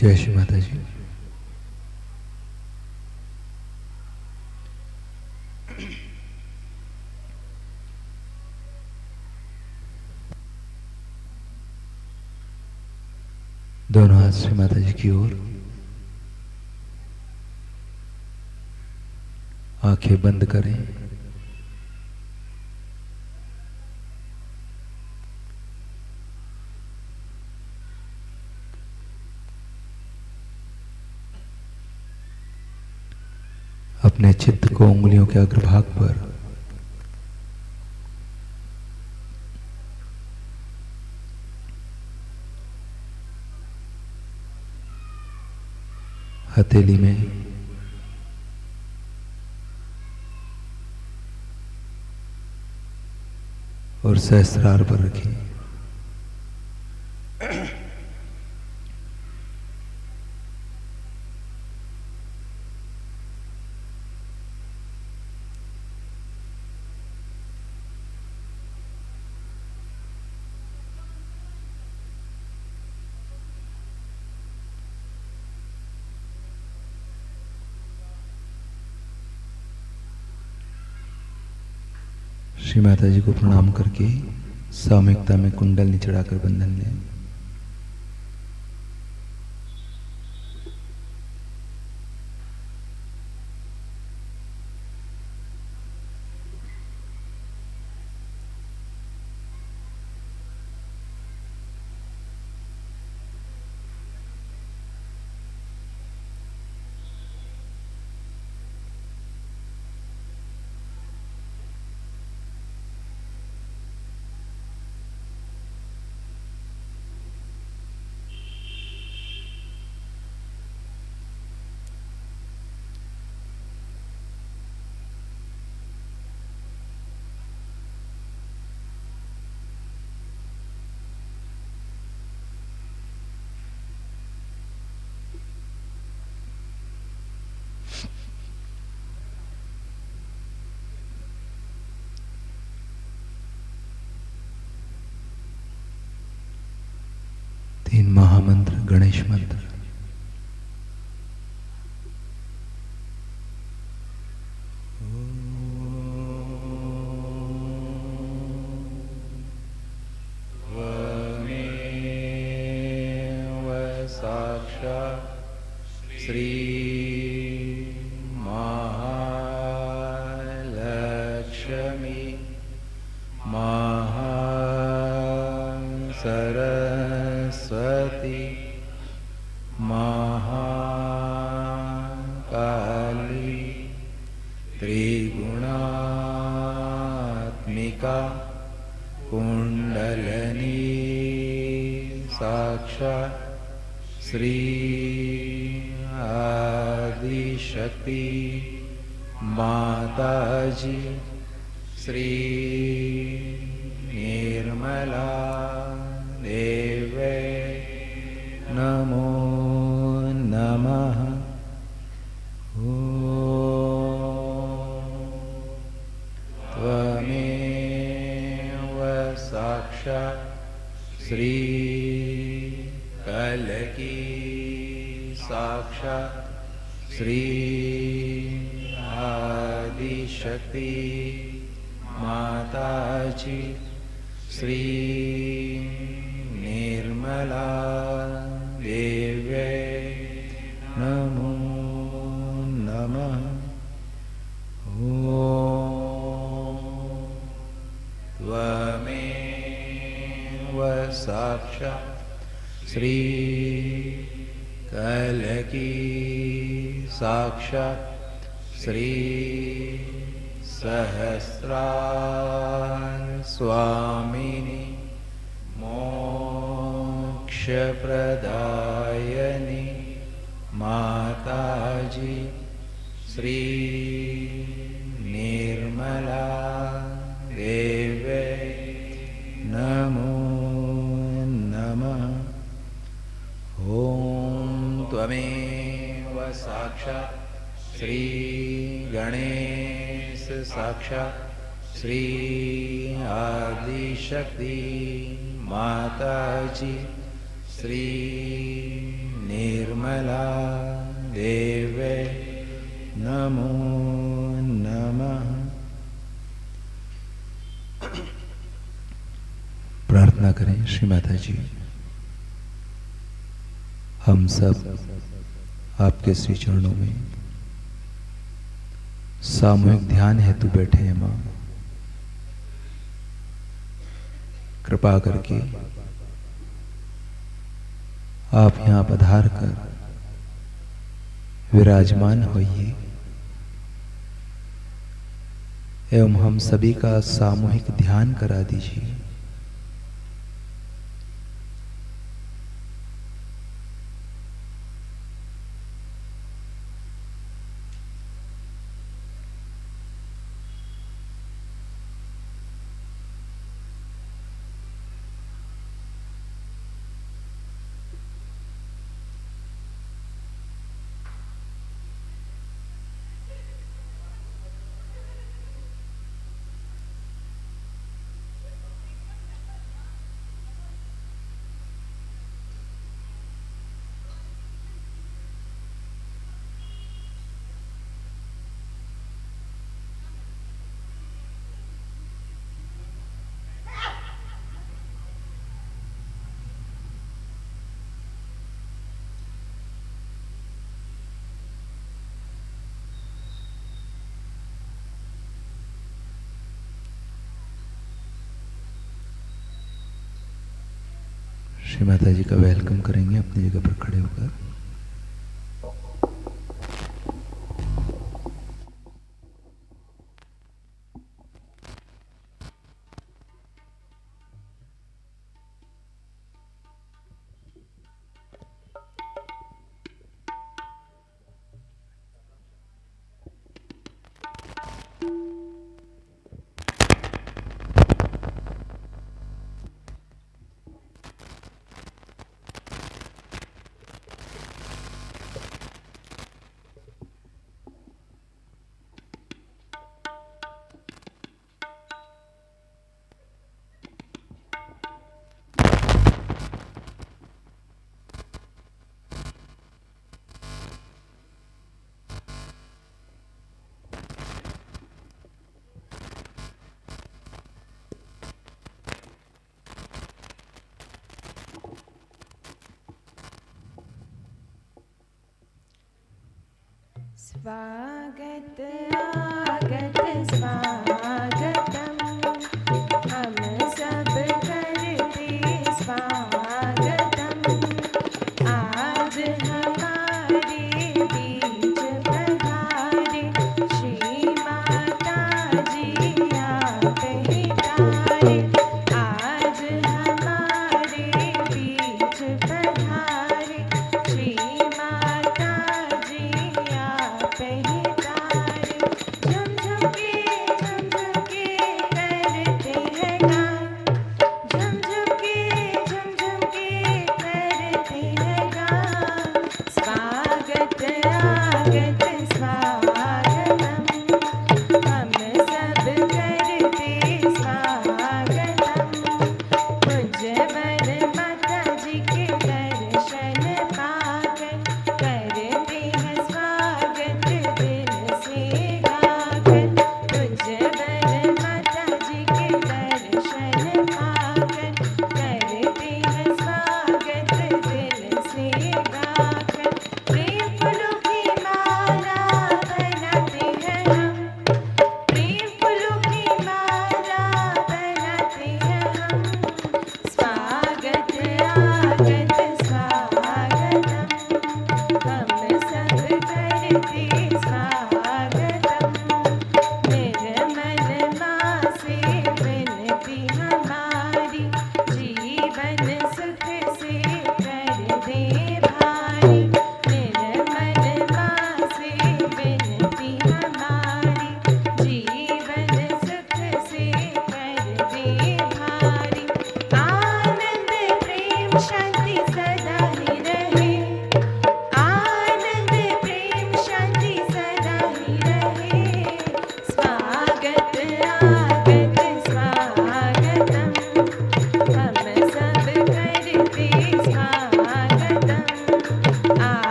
जय श्री माता जी। दोनों हाथ श्री माता जी की ओर, आंखें बंद करें। अपने चित्त को उंगलियों के अग्रभाग पर हथेली में और सहस्रार पर रखें। श्री माता जी को प्रणाम करके सामूहिकता में कुंडल चढ़ाकर बंधन लें। तीन महामंत्र गणेश मंत्र। विमला देवे नमो नमः। प्रार्थना करें श्री माता जी, हम सब आपके श्री चरणों में सामूहिक ध्यान हेतु बैठे हैं माँ। कृपा करके आप यहाँ पधार कर विराजमान होइए एवं हम सभी का सामूहिक ध्यान करा दीजिए। श्री माता जी का वेलकम करेंगे अपनी जगह पर खड़े होकर। स्वागत आगत स्वागतम, हम सब करते स्वागतम। आज हमारे बीच पधारे श्री माता जी आप ही तारे। आज हमारे बीच पधारे श्री माता जी आप ही तारे। झुमझुके झुमझुके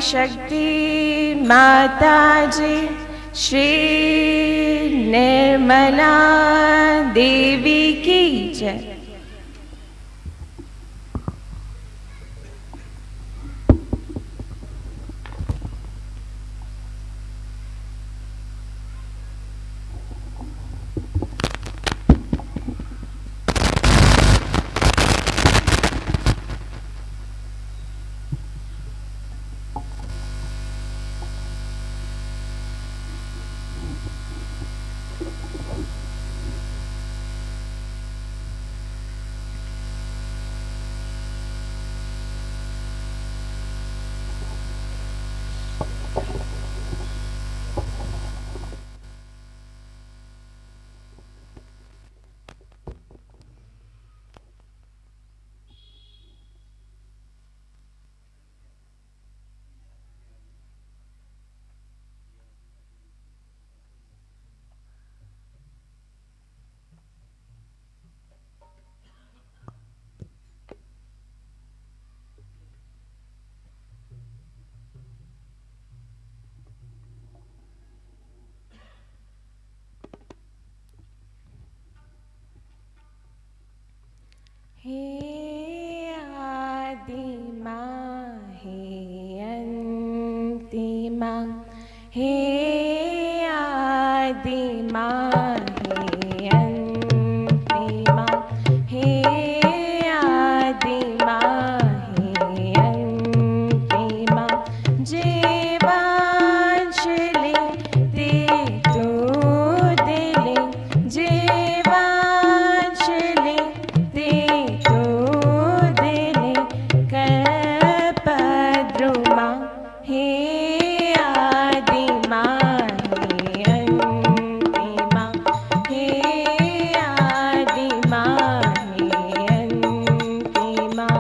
शक्ति माता जी श्री निर्मला देवी की जय। हे आदि माँ हे अंति माँ, हे आदि माँ हे अंति माँ, हे आदि माँ हे अंति माँ, जीवांजलि दे तू दिले, जीवांजलि दे तू दिले, कल्पद्रुमा हे आदि माँ हे अंति माँ, हे आदि माँ हे अंति माँ।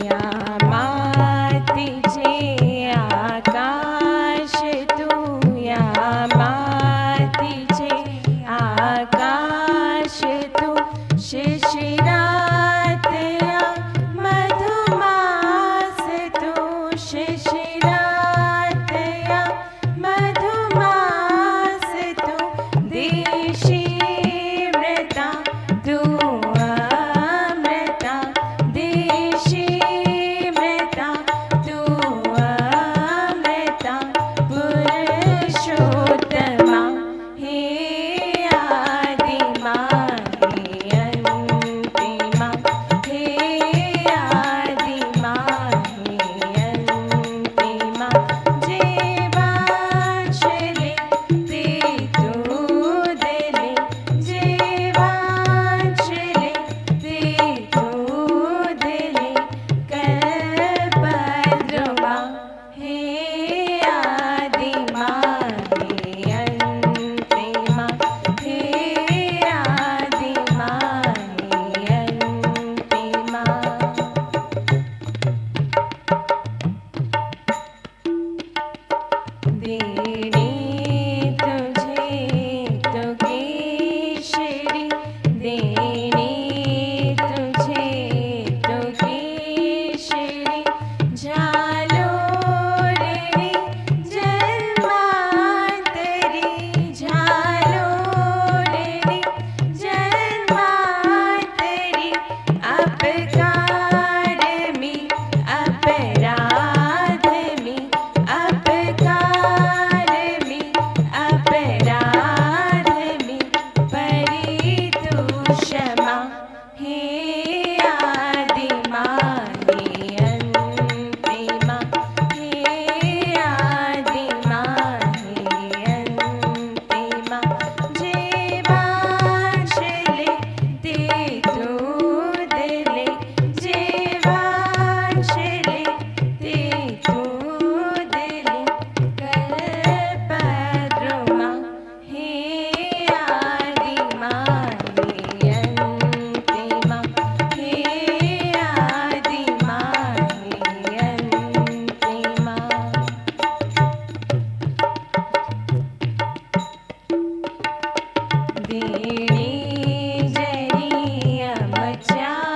या माती जे आकाश तू, या माती जे आकाश तू, शिशिरात या मधुमास तू, शिशिरात या मधुमास तू, देशी मृता तू अमृता, देशी मृता तू अमृता, पुरुषोत्तमा हे आदि माँ हे अंति माँ, हे आदि माँ हे अंति माँ, जीवांजलि दे तू दिले, जीवांजलि दे तू दिले, कल्पद्रुमा हे आदि माँ हे अंति माँ, हे आदि माँ हे अंति माँ। देने तुझे तो केशरी, देने तुझे तो केशरी, झालो रे जन्मांतरी, झालो रे जन्मांतरी, अपकार में अपराध में, अपकार में अपराध में, परी तू क्षमा हे आदि माँ हे अंति माँ, हे आदि माँ हे अंति माँ, जीवांजलि दे तू दिले, जीवांजलि दे तू दिले, कल्पद्रुमा हे आदि माँ हे अंति माँ, हे आदि माँ हे अंति माँ। देने जरी अमचारी,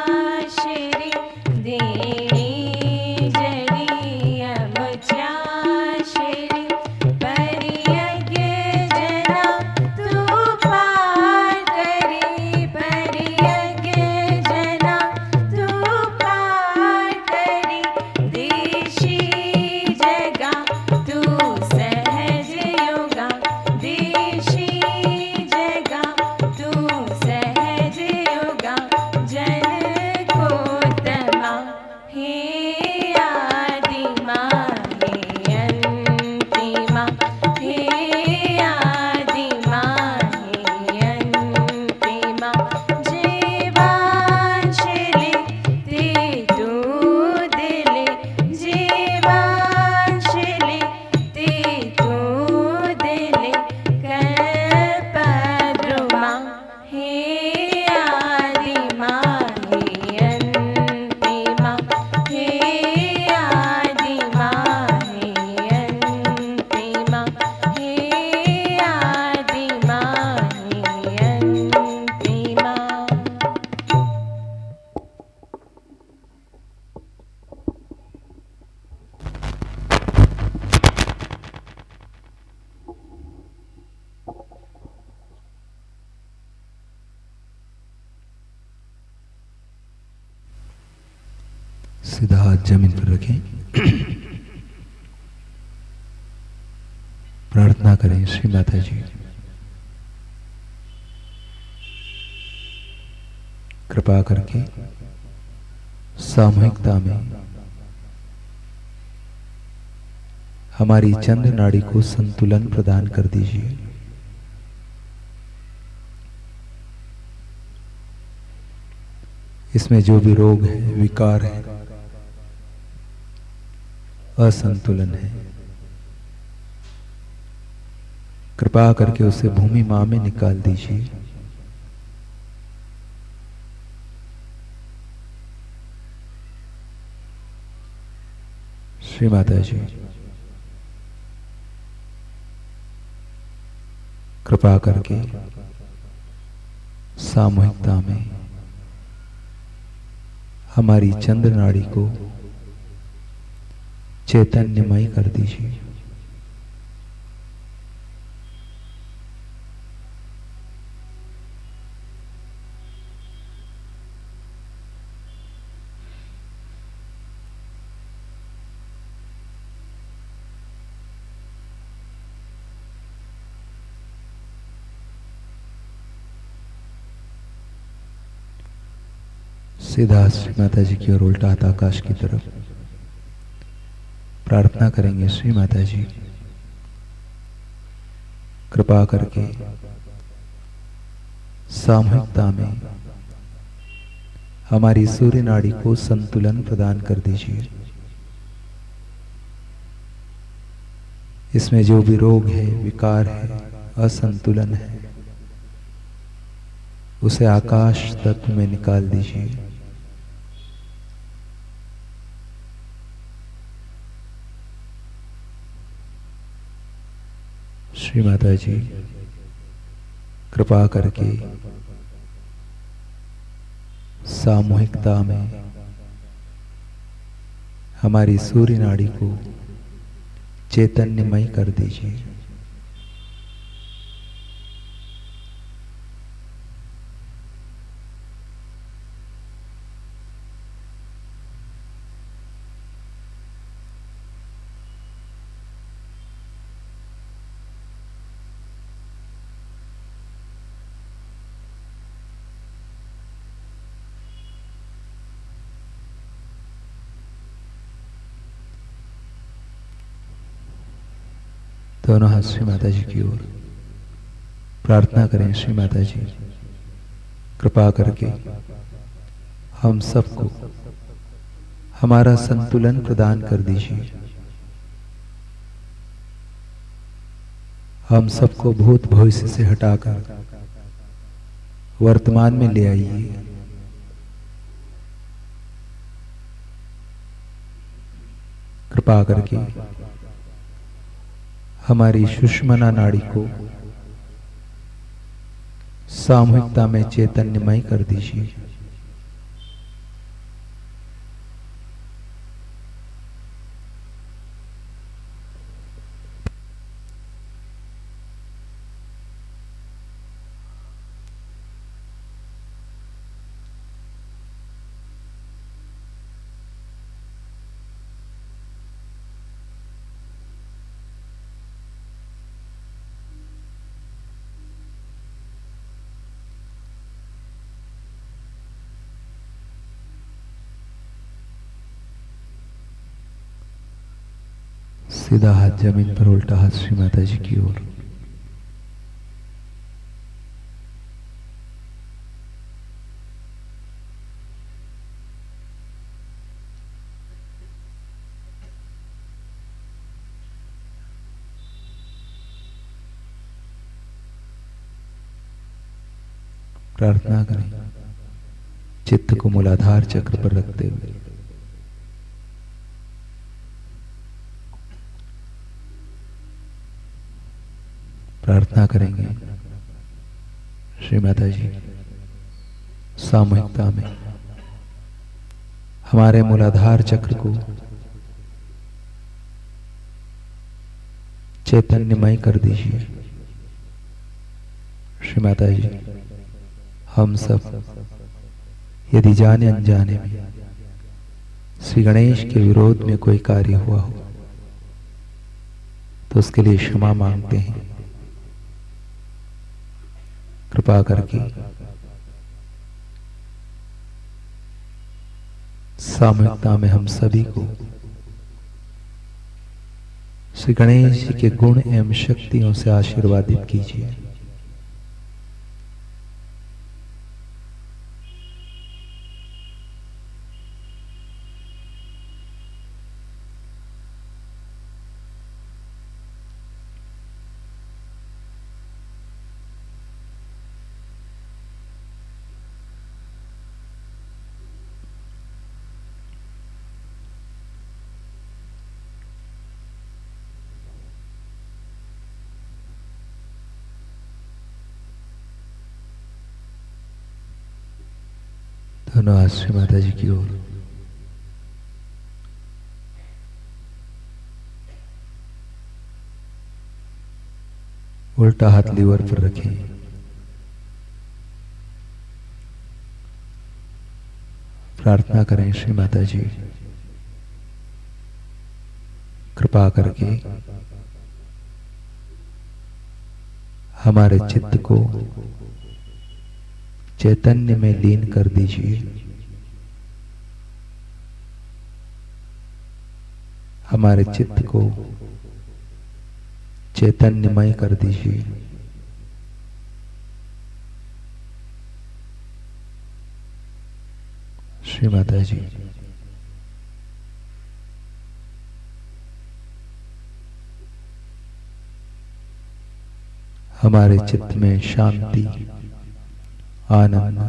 सीधा हाथ जमीन पर रखें। प्रार्थना करें श्री माता जी, कृपा करके सामूहिकता में हमारी चंद्र नाड़ी को संतुलन प्रदान कर दीजिए। इसमें जो भी रोग है, विकार है, असंतुलन है, कृपा करके उसे भूमि मां में निकाल दीजिए। श्री माता जी, कृपा करके सामूहिकता में हमारी चंद्र नाड़ी को चैतन्यमय कर दीजिए। सीधा श्री माता जी की ओर उल्टा हाथ आकाश की तरफ। प्रार्थना करेंगे श्री माता जी, कृपा करके सामूहिकता में हमारी सूर्य नाड़ी को संतुलन प्रदान कर दीजिए। इसमें जो भी रोग है, विकार है, असंतुलन है, उसे आकाश तत्व में निकाल दीजिए। श्री माता जी, कृपा करके सामूहिकता में हमारी सूर्य नाड़ी को चैतन्यमय कर दीजिए। दोनों हाथ श्री माता जी की ओर। प्रार्थना करें श्री माता जी, कृपा करके हम सबको हमारा संतुलन प्रदान कर दीजिए। हम सबको भूत भविष्य से हटाकर वर्तमान में ले आइए। कृपा करके हमारी सुषुम्ना नाड़ी को सामूहिकता में चैतन्यमय कर दीजिए। सीधा हाथ जमीन पर, उल्टा हाथ श्री माता जी की ओर। प्रार्थना करें चित्त को मूलाधार चक्र पर रखते हुए। प्रार्थना करेंगे श्री माता जी, सामूहिकता में हमारे मूलाधार चक्र को चैतन्यमय कर दीजिए। श्री माता जी, हम सब यदि जाने अनजाने में श्री गणेश के विरोध में कोई कार्य हुआ हो तो उसके लिए क्षमा मांगते हैं। कृपा करके सामूहिकता में हम सभी को श्री गणेश जी के गुण एवं शक्तियों से आशीर्वादित कीजिए। दोनों हाथ श्री माता जी की ओर। उल्टा हाथ लीवर पर रखें। प्रार्थना करें श्री माता जी कृपा करके हमारे चित्त को चैतन्य में लीन कर दीजिए। हमारे चित्त को चैतन्यमय कर दीजिए। श्री माता जी हमारे चित्त में शांति, आनंद,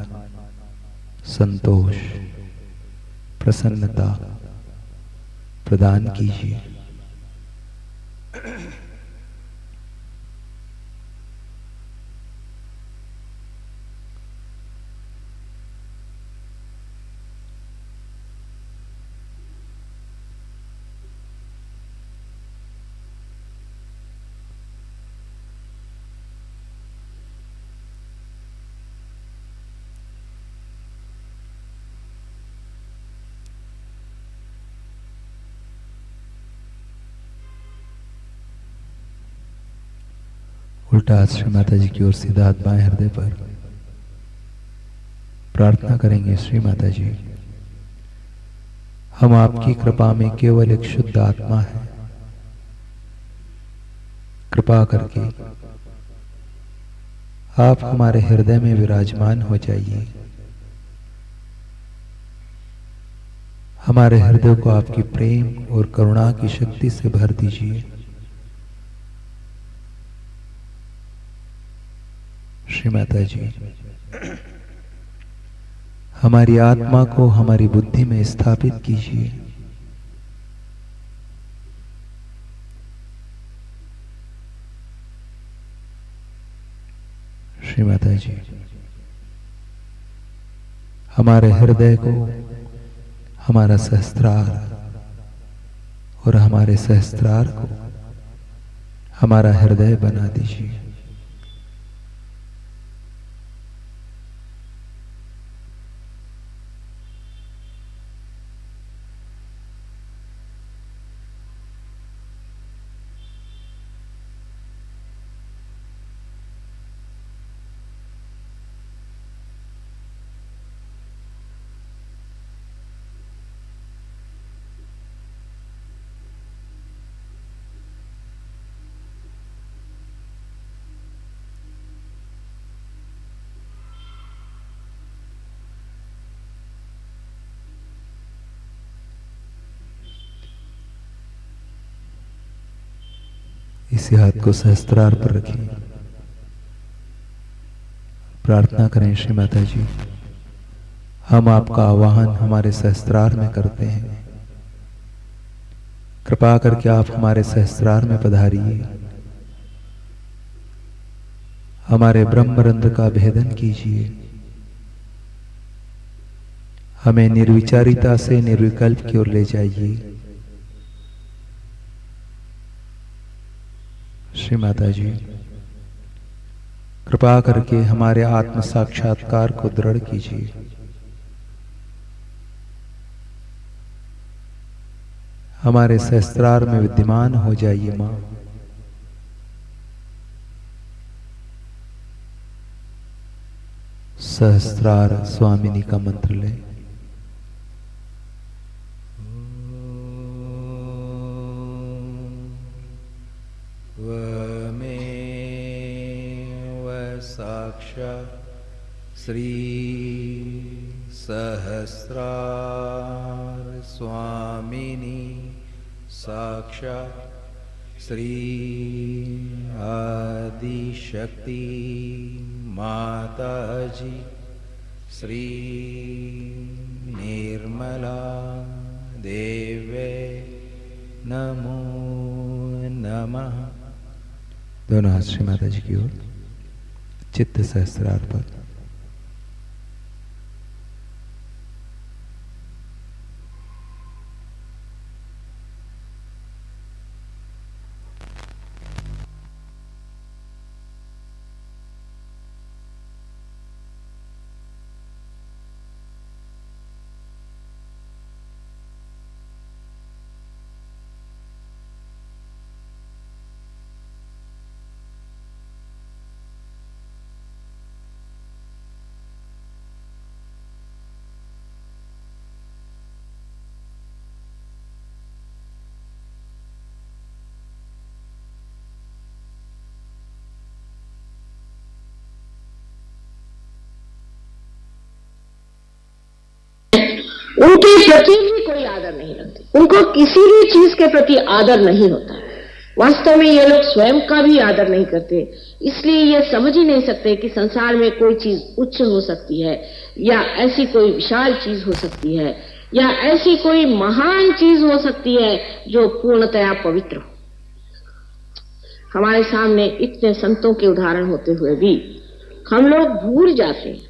संतोष, प्रसन्नता प्रदान कीजिए। उल्टा हाथ श्री माता जी की ओर, सीधा हाथ बाएं हृदय पर। प्रार्थना करेंगे श्री माता जी हम आपकी कृपा में केवल एक शुद्ध आत्मा है। कृपा करके आप हमारे हृदय में विराजमान हो जाइए। हमारे हृदय को आपकी प्रेम और करुणा की शक्ति से भर दीजिए। श्री माता जी हमारी आत्मा को हमारी बुद्धि में स्थापित कीजिए। श्री माता जी हमारे हृदय को हमारा सहस्त्रार और हमारे सहस्त्रार को हमारा हृदय बना दीजिए। इसी हाथ को सहस्त्रार पर रखें। प्रार्थना करें श्री माता जी हम आपका आवाहन हमारे सहस्त्रार में करते हैं। कृपा करके आप हमारे सहस्त्रार में पधारिए। हमारे ब्रह्मरंध्र का भेदन कीजिए। हमें निर्विचारिता से निर्विकल्प की ओर ले जाइए। श्री माता जी कृपा करके हमारे आत्म साक्षात्कार को दृढ़ कीजिए। हमारे सहस्त्रार में विद्यमान हो जाइए माँ। सहस्त्रार स्वामिनी का मंत्र ले। वमेव साक्षात् श्री सहस्रार स्वामिनी साक्षात् श्री आदिशक्ति माता जी श्री निर्मला देवे नमो नमः। दोनों हाथ श्री माता जी की ओर, चित्त सहस्त्रार पर। उनके प्रति भी कोई आदर नहीं रखते, उनको किसी भी चीज के प्रति आदर नहीं होता। वास्तव में ये लोग स्वयं का भी आदर नहीं करते, इसलिए ये समझ ही नहीं सकते कि संसार में कोई चीज उच्च हो सकती है, या ऐसी कोई विशाल चीज हो सकती है, या ऐसी कोई महान चीज हो सकती है जो पूर्णतया पवित्र हो। हमारे सामने इतने संतों के उदाहरण होते हुए भी हम लोग भूल जाते हैं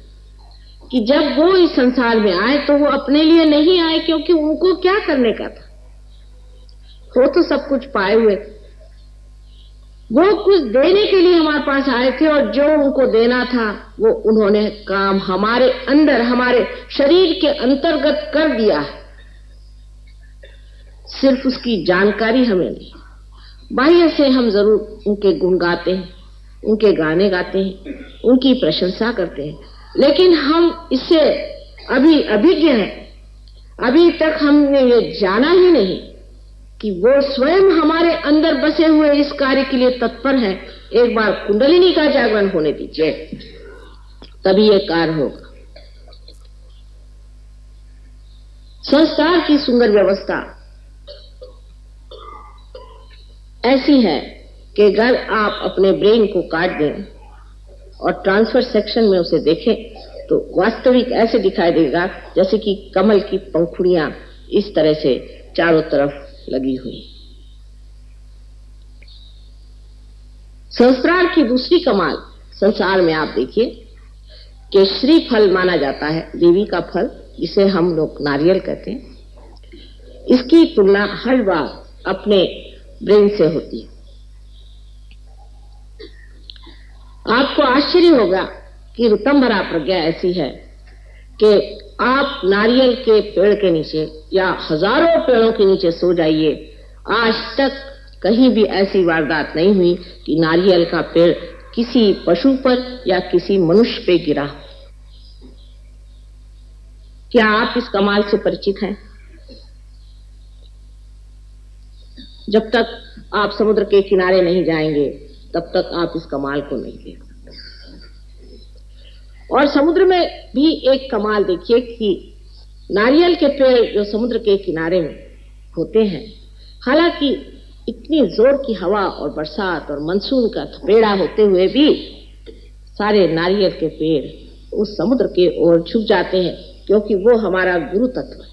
कि जब वो इस संसार में आए तो वो अपने लिए नहीं आए, क्योंकि उनको क्या करने का था। वो तो सब कुछ पाए हुए, वो कुछ देने के लिए हमारे पास आए थे, और जो उनको देना था वो उन्होंने काम हमारे अंदर, हमारे शरीर के अंतर्गत कर दिया है। सिर्फ उसकी जानकारी हमें नहीं। बाह्य से हम जरूर उनके गुण गाते हैं, उनके गाने गाते हैं, उनकी प्रशंसा करते हैं, लेकिन हम इससे अभी अभिज्ञ हैं। अभी तक हमने ये जाना ही नहीं कि वो स्वयं हमारे अंदर बसे हुए इस कार्य के लिए तत्पर है। एक बार कुंडलिनी का जागरण होने दीजिए, तभी ये कार्य होगा। संस्कार की सुंदर व्यवस्था ऐसी है कि अगर आप अपने ब्रेन को काट दें और ट्रांसफर सेक्शन में उसे देखें तो वास्तविक ऐसे दिखाई देगा जैसे कि कमल की पंखुड़ियां इस तरह से चारों तरफ लगी हुई। संस्कार की दूसरी कमाल संसार में आप देखिए कि श्रीफल माना जाता है, देवी का फल, जिसे हम लोग नारियल कहते हैं। इसकी तुलना हर बार अपने ब्रेन से होती है। आपको आश्चर्य होगा कि ऋतंभरा प्रज्ञा ऐसी है कि आप नारियल के पेड़ के नीचे या हजारों पेड़ों के नीचे सो जाइए, आज तक कहीं भी ऐसी वारदात नहीं हुई कि नारियल का पेड़ किसी पशु पर या किसी मनुष्य पे गिरा। क्या आप इस कमाल से परिचित हैं? जब तक आप समुद्र के किनारे नहीं जाएंगे तब तक आप इस कमाल को नहीं देख सकते। और समुद्र में भी एक कमाल देखिए कि नारियल के पेड़ जो समुद्र के किनारे में होते हैं, हालांकि इतनी जोर की हवा और बरसात और मानसून का थपेड़ा होते हुए भी सारे नारियल के पेड़ उस समुद्र के ओर झुक जाते हैं, क्योंकि वो हमारा गुरु तत्व है।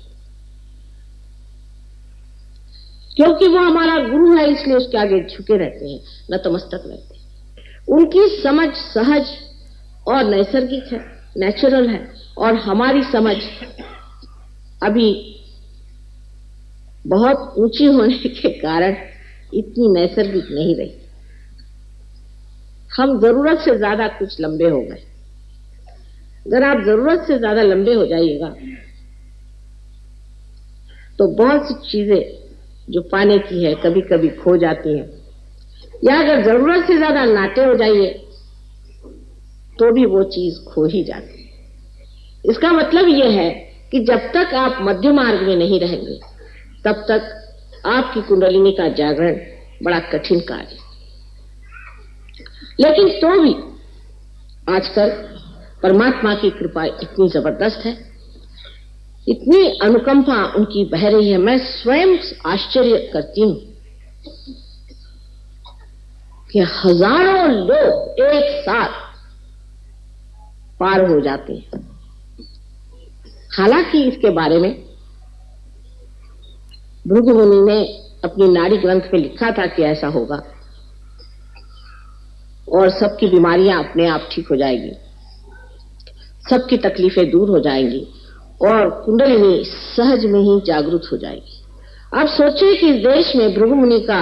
क्योंकि वो हमारा गुरु है, इसलिए उसके आगे झुके रहते हैं, नतमस्तक रहते हैं। उनकी समझ सहज और नैसर्गिक है, नेचुरल है, और हमारी समझ अभी बहुत ऊंची होने के कारण इतनी नैसर्गिक नहीं रही। हम जरूरत से ज्यादा कुछ लंबे हो गए। अगर आप जरूरत से ज्यादा लंबे हो जाइएगा तो बहुत सी चीजें जो पाने की है कभी कभी खो जाती है, या अगर जरूरत से ज्यादा नाटे हो जाइए तो भी वो चीज खो ही जाती है। इसका मतलब यह है कि जब तक आप मध्य मार्ग में नहीं रहेंगे तब तक आपकी कुंडलिनी का जागरण बड़ा कठिन कार्य। लेकिन तो भी आजकल परमात्मा की कृपा इतनी जबरदस्त है, इतनी अनुकंपा उनकी बह रही है, मैं स्वयं आश्चर्य करती हूं कि हजारों लोग एक साथ पार हो जाते हैं। हालांकि इसके बारे में भृगु मुनि ने अपनी नाड़ी ग्रंथ में लिखा था कि ऐसा होगा और सबकी बीमारियां अपने आप ठीक हो जाएगी, सबकी तकलीफें दूर हो जाएंगी और कुंडलिनी सहज में ही जागृत हो जाएगी। आप सोचिए कि इस देश में भृगु मुनि का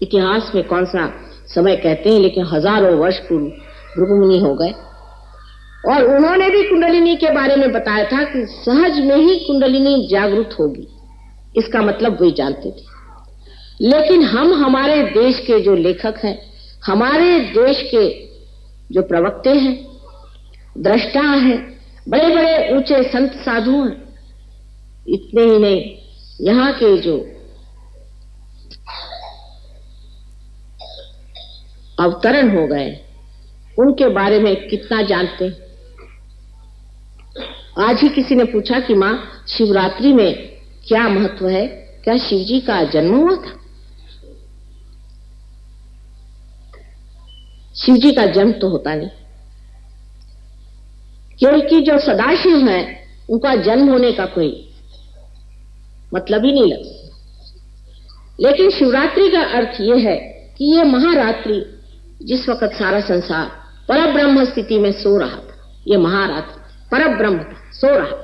इतिहास में कौन सा समय कहते हैं, लेकिन हजारों वर्ष पूर्व भृगु मुनि हो गए और उन्होंने भी कुंडलिनी के बारे में बताया था कि सहज में ही कुंडलिनी जागृत होगी। इसका मतलब वे जानते थे। लेकिन हम हमारे देश के जो लेखक हैं, हमारे देश के जो प्रवक्ते हैं, दृष्टा हैं, बड़े बड़े ऊंचे संत साधु हैं, इतने ही नहीं यहाँ के जो अवतरण हो गए उनके बारे में कितना जानते हैं। आज ही किसी ने पूछा कि मां, शिवरात्रि में क्या महत्व है, क्या शिव जी का जन्म हुआ था? शिव जी का जन्म तो होता नहीं, क्योंकि जो सदाशिव हैं उनका जन्म होने का कोई मतलब ही नहीं लगता। लेकिन शिवरात्रि का अर्थ यह है कि यह महारात्रि, जिस वक्त सारा संसार परब्रह्म स्थिति में सो रहा था, यह महारात्रि परब्रह्म सो रहा।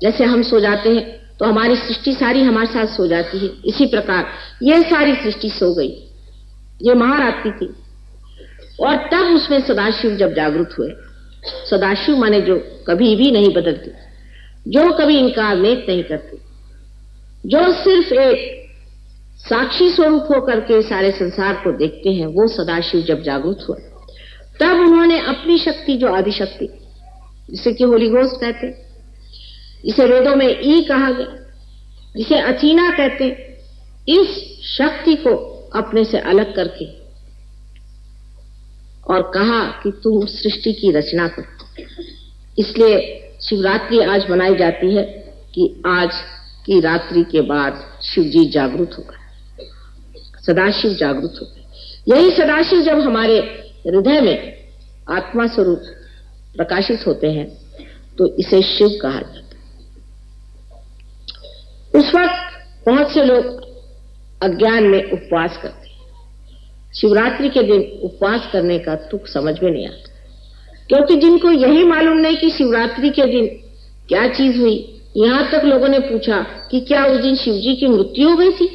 जैसे हम सो जाते हैं तो हमारी सृष्टि सारी हमारे साथ सो जाती है, इसी प्रकार यह सारी सृष्टि सो गई, ये महारात्रि थी। और तब उसमें सदाशिव जब जागृत हुए, सदाशिव माने जो कभी भी नहीं बदलते, जो कभी इनकारनेत नहीं करते, जो सिर्फ एक साक्षी स्वरूप होकर के सारे संसार को देखते हैं, वो सदाशिव जब जागृत हुए तब उन्होंने अपनी शक्ति, जो आदिशक्ति, जिसे कि होली घोस्ट कहते, जिसे वेदों में ई कहा गया, जिसे अथीना कहते, इस शक्ति को अपने से अलग करके और कहा कि तुम सृष्टि की रचना करो। इसलिए शिवरात्रि आज मनाई जाती है कि आज की रात्रि के बाद शिव जी जागृत हो गए, सदाशिव जागृत हो गए। यही सदाशिव जब हमारे हृदय में आत्मा स्वरूप प्रकाशित होते हैं तो इसे शिव कहा जाता है। उस वक्त बहुत से लोग अज्ञान में उपवास करते हैं। शिवरात्रि के दिन उपवास करने का तुक समझ में नहीं आता, क्योंकि जिनको यही मालूम नहीं कि शिवरात्रि के दिन क्या चीज हुई। यहां तक लोगों ने पूछा कि क्या उस दिन शिव जी की मृत्यु हो गई थी?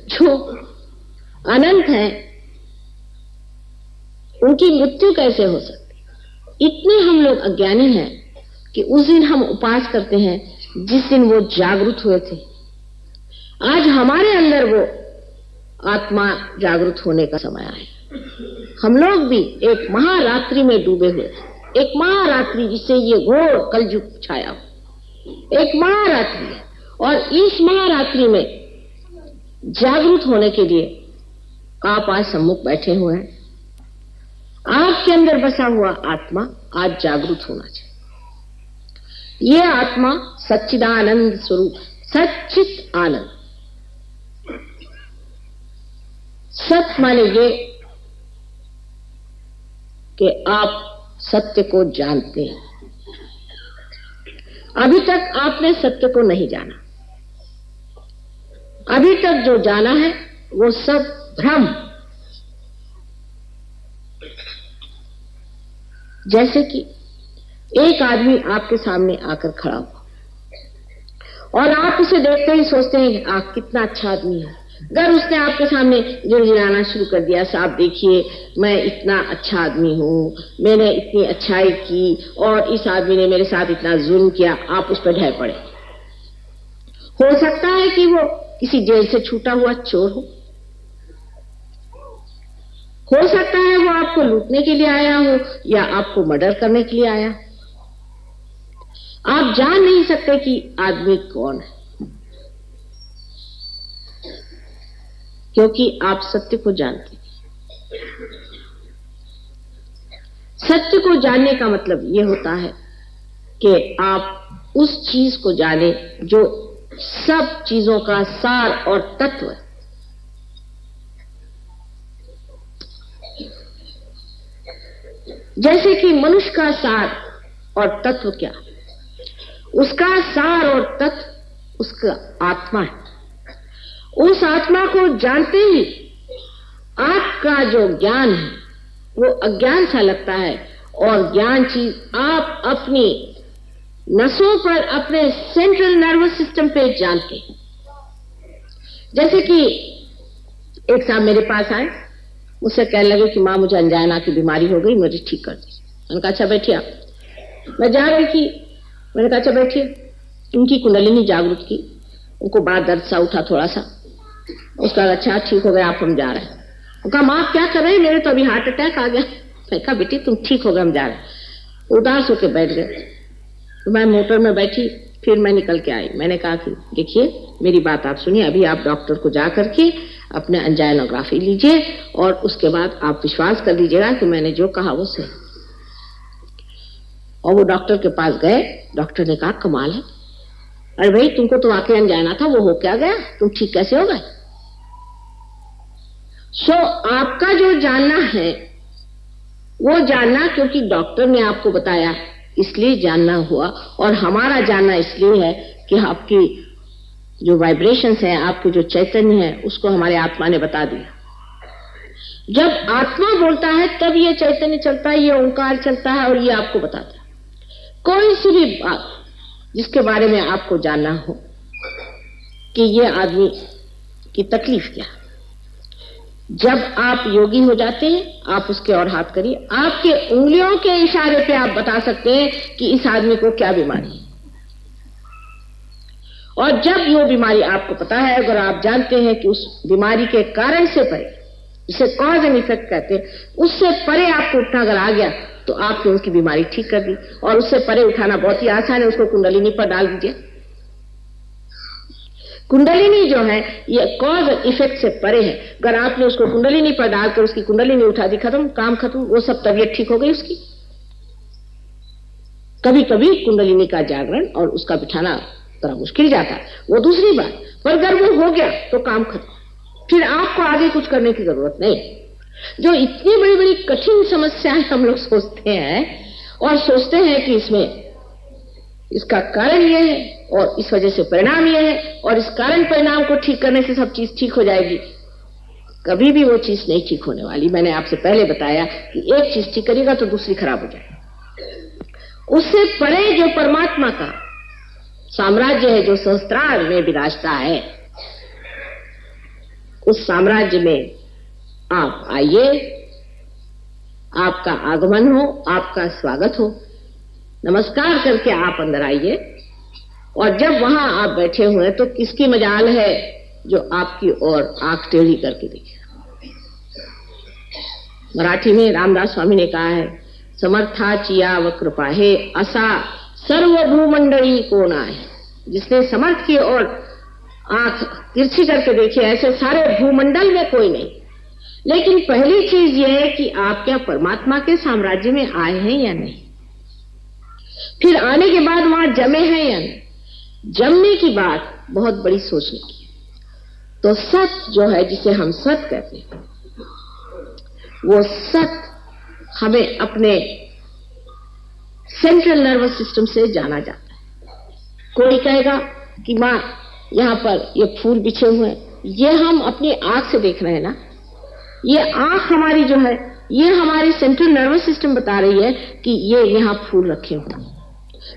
जो अनंत है उनकी मृत्यु कैसे हो सकती? इतने हम लोग अज्ञानी हैं कि उस दिन हम उपवास करते हैं जिस दिन वो जागृत हुए थे। आज हमारे अंदर वो आत्मा जागृत होने का समय आया। हम लोग भी एक महारात्रि में डूबे हुए थे, एक महारात्रि जिससे ये घोर कलयुग छाया हो, एक महारात्रि है। और इस महारात्रि में जागृत होने के लिए आप आज सम्मुख बैठे हुए हैं। आपके अंदर बसा हुआ आत्मा आज जागृत होना चाहिए। ये आत्मा सच्चिदानंद स्वरूप, सच्चित आनंद। सत माने ये कि आप सत्य को जानते हैं। अभी तक आपने सत्य को नहीं जाना। अभी तक जो जाना है वो सब भ्रम। जैसे कि एक आदमी आपके सामने आकर खड़ा हुआ और आप उसे देखते ही सोचते हैं कि आप कितना अच्छा आदमी है। अगर उसने आपके सामने गिड़गिड़ाना शुरू कर दिया, साहब देखिए मैं इतना अच्छा आदमी हूँ, मैंने इतनी अच्छाई की और इस आदमी ने मेरे साथ इतना जुल्म किया, आप उस पर ढह पड़े। हो सकता है कि वो किसी जेल से छूटा हुआ चोर हो सकता है वो आपको लूटने के लिए आया हो या आपको मर्डर करने के लिए आया। आप जान नहीं सकते कि आदमी कौन है, क्योंकि आप सत्य को जानते हैं। सत्य को जानने का मतलब यह होता है कि आप उस चीज को जाने जो सब चीजों का सार और तत्व है। जैसे कि मनुष्य का सार और तत्व क्या है? उसका सार और तत्व उसका आत्मा है। उस आत्मा को जानते ही आपका जो ज्ञान है वो अज्ञान सा लगता है, और ज्ञान चीज आप अपनी नसों पर, अपने सेंट्रल नर्वस सिस्टम पे जानते हैं। जैसे कि एक साहब मेरे पास आए, मुझसे कहने लगे कि मां मुझे अंजाना की बीमारी हो गई, मुझे ठीक कर दी। मैंने कहा अच्छा बैठिए आप। मैं जा रही थी, मैंने कहा अच्छा बैठिए। उनकी कुंडलिनी जागृत की, उनको बात दर्द सा उठा थोड़ा सा। उसका अच्छा ठीक हो गया, आप हम जा रहे हैं। वो कहा मां क्या कर रहे हैं, मेरे तो अभी हार्ट अटैक आ गया। मैं कहा बेटी तुम ठीक हो गए, हम जा रहे हैं। उदास होकर बैठ गए। तो मैं मोटर में बैठी, फिर मैं निकल के आई। मैंने कहा कि देखिए मेरी बात आप सुनिए, अभी आप डॉक्टर को जा करके अपने एंजाइनोग्राफी लीजिए और उसके बाद आप विश्वास कर लीजिएगा कि मैंने जो कहा वो सही। और वो डॉक्टर के पास गए। डॉक्टर ने कहा कमाल है, अरे भाई तुमको तो वाकई अंजाना था, वो हो क्या गया, तुम ठीक कैसे हो गए? सो आपका जो जानना है वो जानना क्योंकि डॉक्टर ने आपको बताया इसलिए जानना हुआ, और हमारा जानना इसलिए है कि आपकी जो वाइब्रेशंस हैं, आपके जो चैतन्य है, उसको हमारे आत्मा ने बता दिया। जब आत्मा बोलता है तब ये चैतन्य चलता है, ये ओंकार चलता है और ये आपको बताता है। कोई सी भी बात जिसके बारे में आपको जानना हो कि ये आदमी की तकलीफ क्या है, जब आप योगी हो जाते हैं आप उसके और हाथ करिए, आपके उंगलियों के इशारे पे आप बता सकते हैं कि इस आदमी को क्या बीमारी है। और जब ये बीमारी आपको पता है, अगर आप जानते हैं कि उस बीमारी के कारण से परे, जिसे कॉज एंड इफेक्ट कहते हैं, उससे परे आपको उठना अगर आ गया तो आपने उसकी बीमारी ठीक कर दी। और उससे परे उठाना बहुत ही आसान है, उसको कुंडलिनी पर डाल दीजिए। कुंडलिनी जो है ये कॉज और इफेक्ट से परे है। अगर आपने उसको कुंडलिनी पर डालकर उसकी कुंडलिनी उठा दी, खत्म, काम खत्म, वो सब तबीयत ठीक हो गई उसकी। कभी कभी कुंडलिनी का जागरण और उसका बिठाना थोड़ा मुश्किल जाता है, वो दूसरी बात, पर अगर वो हो गया तो काम खत्म, फिर आपको आगे कुछ करने की जरूरत नहीं। जो इतनी बड़ी बड़ी कठिन समस्याएं हम लोग सोचते हैं और सोचते हैं कि इसमें इसका कारण यह है और इस वजह से परिणाम यह है और इस कारण परिणाम को ठीक करने से सब चीज ठीक हो जाएगी, कभी भी वो चीज नहीं ठीक होने वाली। मैंने आपसे पहले बताया कि एक चीज ठीक करेगा तो दूसरी खराब हो जाएगी। उससे परे जो परमात्मा का साम्राज्य है, जो सहस्त्रार में विराजता है, उस साम्राज्य में आप आइए, आपका आगमन हो, आपका स्वागत हो, नमस्कार करके आप अंदर आइए। और जब वहां आप बैठे हुए तो किसकी मजाल है जो आपकी ओर आंख टेढ़ी करके देखे। मराठी में रामदास स्वामी ने कहा है, समर्थाची याव कृपा हे असा सर्व भूमंडली कोण आहे। जिसने समर्थ की ओर आंख तिरछी करके देखी, ऐसे सारे भूमंडल में कोई नहीं। लेकिन पहली चीज यह है कि आप क्या परमात्मा के साम्राज्य में आए हैं या नहीं, फिर आने के बाद वहां जमे हैं या नहीं। जमने की बात बहुत बड़ी सोचने की है। तो सत जो है, जिसे हम सत कहते हैं, वो सत हमें अपने सेंट्रल नर्वस सिस्टम से जाना जाता है। कोई कहेगा कि मां यहां पर ये फूल बिछे हुए हैं, ये हम अपनी आंख से देख रहे हैं ना, ये आंख हमारी जो है, ये हमारी सेंट्रल नर्वस सिस्टम बता रही है कि ये यहां फूल रखे हुए हैं।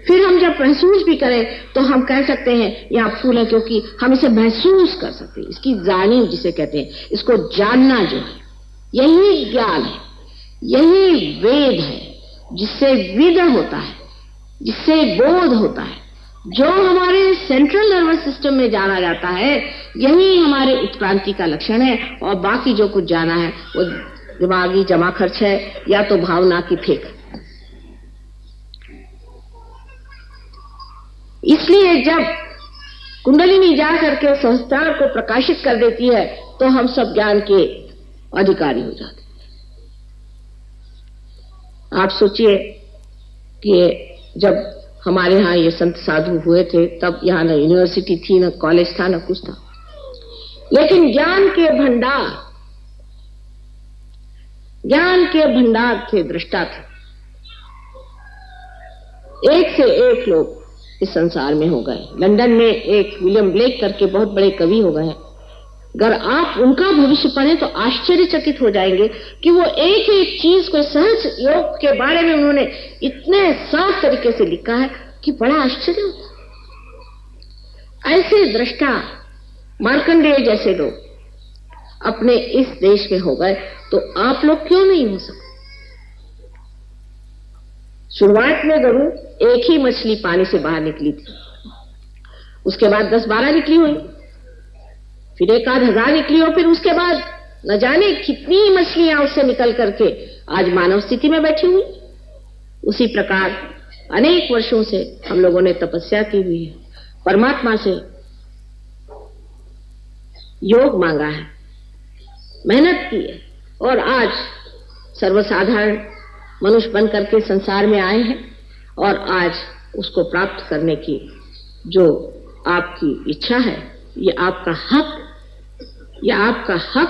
फिर हम जब महसूस भी करें तो हम कह सकते हैं यहाँ फूल है, क्योंकि हम इसे महसूस कर सकते हैं। इसकी जानिब जिसे कहते हैं, इसको जानना जो है, यही ज्ञान है, यही वेद है, जिससे विद होता है, जिससे बोध होता है, जो हमारे सेंट्रल नर्वस सिस्टम में जाना जाता है यही हमारे उत्क्रांति का लक्षण है, और बाकी जो कुछ जाना है वो दिमागी जमा खर्च है या तो भावना की फेंक। इसलिए जब कुंडलिनी जा करके संस्कार को प्रकाशित कर देती है तो हम सब ज्ञान के अधिकारी हो जाते हैं। आप सोचिए कि जब हमारे यहाँ ये संत साधु हुए थे तब यहाँ न यूनिवर्सिटी थी, न कॉलेज था, न कुछ था, लेकिन ज्ञान के भंडार थे, दृष्टा थे। एक से एक लोग इस संसार में हो गए। लंदन में एक विलियम ब्लेक करके बहुत बड़े कवि हो गए हैं। अगर आप उनका भविष्य पढ़ें तो आश्चर्यचकित हो जाएंगे कि वो एक एक चीज को सहज योग के बारे में उन्होंने इतने साफ तरीके से लिखा है कि बड़ा आश्चर्य होता है। ऐसे दृष्टा मार्कंडेय जैसे लोग अपने इस देश में हो गए तो आप लोग क्यों नहीं हो सकते? शुरुआत में जरूर एक ही मछली पानी से बाहर निकली थी, उसके बाद 10-12 निकली हुई, फिर 1,000 निकली हो, फिर उसके बाद न जाने कितनी मछलियां उससे निकल करके आज मानव स्थिति में बैठी हुई। उसी प्रकार अनेक वर्षों से हम लोगों ने तपस्या की हुई है, परमात्मा से योग मांगा है, मेहनत की है, और आज सर्वसाधारण मनुष्य बन करके संसार में आए हैं, और आज उसको प्राप्त करने की जो आपकी इच्छा है, ये आपका हक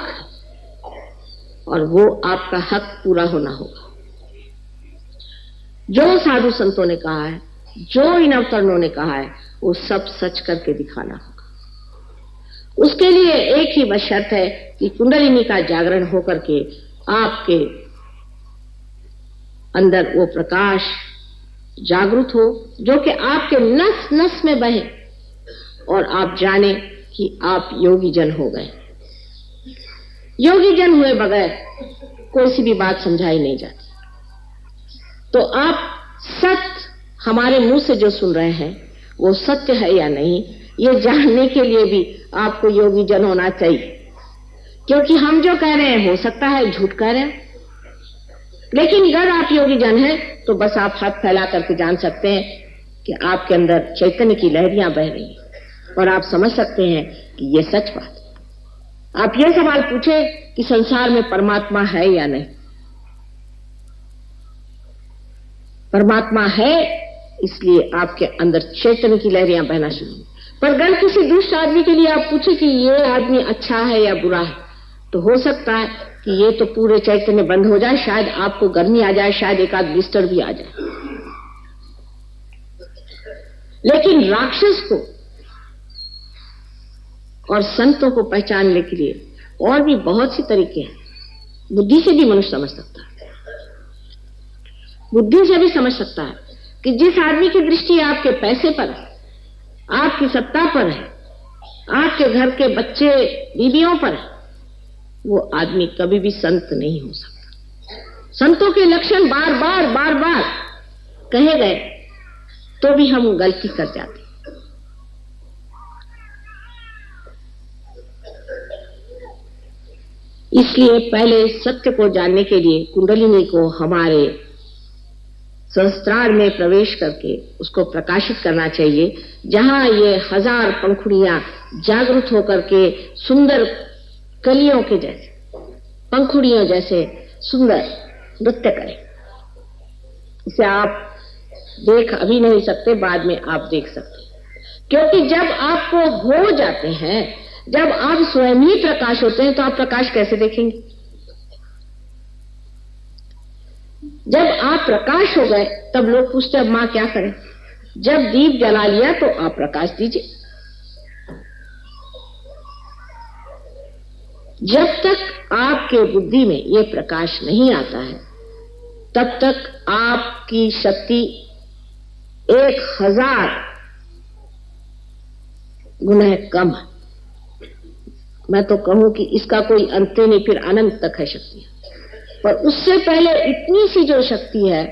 है, और वो आपका हक पूरा होना होगा। जो साधु संतों ने कहा है, जो इन अवतरणों ने कहा है, वो सब सच करके दिखाना होगा। उसके लिए एक ही बस शर्त है कि कुंडलिनी का जागरण होकर के आपके अंदर वो प्रकाश जागृत हो जो कि आपके नस नस में बहे, और आप जाने कि आप योगी जन हो गए। योगी जन हुए बगैर कोई सी भी बात समझाई नहीं जाती। तो आप सत्य हमारे मुंह से जो सुन रहे हैं वो सत्य है या नहीं, ये जानने के लिए भी आपको योगी जन होना चाहिए। क्योंकि हम जो कह रहे हैं हो सकता है झूठ कह रहे हैं, लेकिन अगर आप योगी जन हैं तो बस आप हाथ फैला करके जान सकते हैं कि आपके अंदर चैतन्य की लहरियां बह रही हैं, और आप समझ सकते हैं कि ये सच बात है। आप ये सवाल पूछे कि संसार में परमात्मा है या नहीं। परमात्मा है, इसलिए आपके अंदर चैतन्य की लहरियां बहना शुरू हुई। पर अगर किसी दूसरे आदमी के लिए आप पूछे कि ये आदमी अच्छा है या बुरा है, तो हो सकता है कि ये तो पूरे चैतन्य बंद हो जाए, शायद आपको गर्मी आ जाए, शायद एक आध ब्लिस्टर भी आ जाए। लेकिन राक्षस को और संतों को पहचानने के लिए और भी बहुत सी तरीके हैं। बुद्धि से भी मनुष्य समझ सकता है, बुद्धि से भी समझ सकता है कि जिस आदमी की दृष्टि आपके पैसे पर है, आपकी सत्ता पर है, आपके घर के बच्चे बीवियों पर है, वो आदमी कभी भी संत नहीं हो सकता। संतों के लक्षण बार बार कहे गए तो भी हम गलती कर जाते। इसलिए पहले सत्य को जानने के लिए कुंडलिनी को हमारे संस्कार में प्रवेश करके उसको प्रकाशित करना चाहिए, जहां ये 1000 पंखुड़ियां जागृत होकर के सुंदर कलियों के जैसे, पंखुड़ियों जैसे सुंदर नृत्य करें। इसे आप देख अभी नहीं सकते, बाद में आप देख सकते, क्योंकि जब आपको हो जाते हैं, जब आप स्वयं ही प्रकाश होते हैं, तो आप प्रकाश कैसे देखेंगे? जब आप प्रकाश हो गए तब लोग पूछते अब मां क्या करें? जब दीप जला लिया तो आप प्रकाश दीजिए। जब तक आपके बुद्धि में ये प्रकाश नहीं आता है, तब तक आपकी शक्ति 1000 गुना कम है। मैं तो कहूं कि इसका कोई अंत नहीं, फिर अनंत तक है शक्ति। पर उससे पहले इतनी सी जो शक्ति है,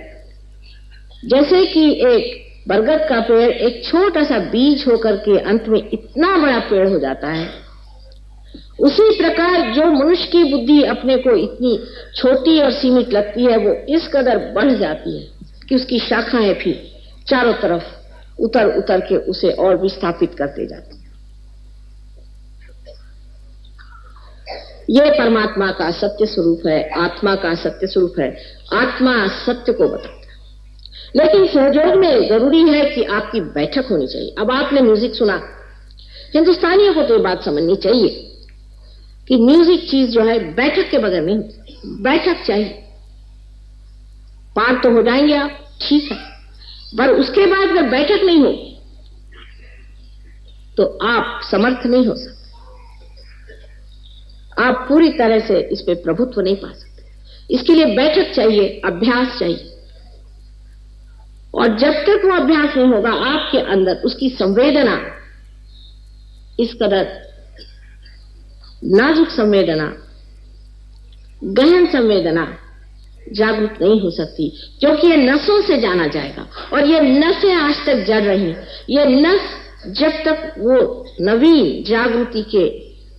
जैसे कि एक बरगद का पेड़ एक छोटा सा बीज होकर के अंत में इतना बड़ा पेड़ हो जाता है, उसी प्रकार जो मनुष्य की बुद्धि अपने को इतनी छोटी और सीमित लगती है, वो इस कदर बढ़ जाती है कि उसकी शाखाएं फिर चारों तरफ उतर उतर के उसे और विस्थापित करते जाती है। यह परमात्मा का सत्य स्वरूप है, आत्मा का सत्य स्वरूप है। आत्मा सत्य को बताता है, लेकिन सहयोग में जरूरी है कि आपकी बैठक होनी चाहिए। अब आपने म्यूजिक सुना, हिंदुस्तानियों को तो ये बात समझनी चाहिए कि म्यूजिक चीज जो है बैठक के बगैर नहीं होती, बैठक चाहिए। पार तो हो जाएंगे आप, ठीक है, पर उसके बाद अगर बैठक नहीं हो तो आप समर्थ नहीं हो सकते, आप पूरी तरह से इस पे प्रभुत्व नहीं पा सकते। इसके लिए बैठक चाहिए, अभ्यास चाहिए, और जब तक वो अभ्यास नहीं होगा आपके अंदर उसकी संवेदना, इस कदर नाजुक संवेदना, गहन संवेदना जागृत नहीं हो सकती, क्योंकि ये नसों से जाना जाएगा। और ये नसें आज तक जड़ रही, ये नस जब तक वो नवीन जागृति के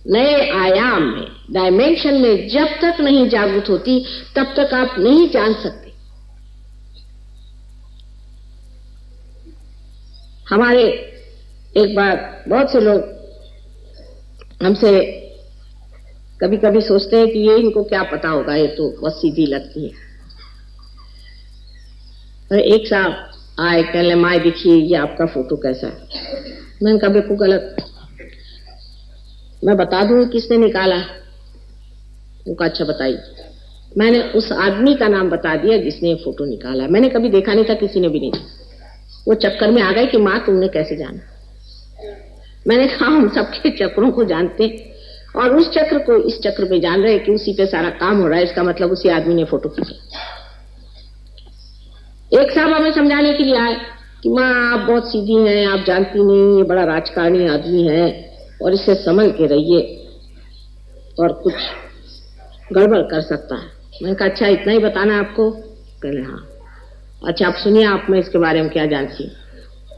नए आयाम में, डायमेंशन में जब तक नहीं जागृत होती, तब तक आप नहीं जान सकते। हमारे एक बार बहुत से लोग हमसे कभी कभी सोचते हैं कि ये इनको क्या पता होगा, ये तो बहुत सीधी लगती है। और एक साहब आए, कहने माए देखिए ये आपका फोटो कैसा है। मैंने कहा बिल्कुल गलत, मैं बता दूं किसने निकाला। उनका अच्छा बताइए। मैंने उस आदमी का नाम बता दिया जिसने ये फोटो निकाला। मैंने कभी देखा नहीं था, किसी ने भी नहीं। वो चक्कर में आ गए कि माँ तुमने कैसे जाना। मैंने कहा हम सबके चक्रों को जानते हैं, और उस चक्र को इस चक्र में जान रहे कि उसी पे सारा काम हो रहा है, इसका मतलब उसी आदमी ने फोटो खींचा। एक साहब हमें समझाने के लिए आए कि माँ आप बहुत सीधी हैं, आप जानती नहीं, ये बड़ा राजकारणी आदमी है और इससे संभल के रहिए और कुछ गड़बड़ कर सकता है। मैंने कहा अच्छा इतना ही बताना आपको? कहले हाँ। अच्छा आप सुनिए, आप में इसके बारे में क्या जानती हैं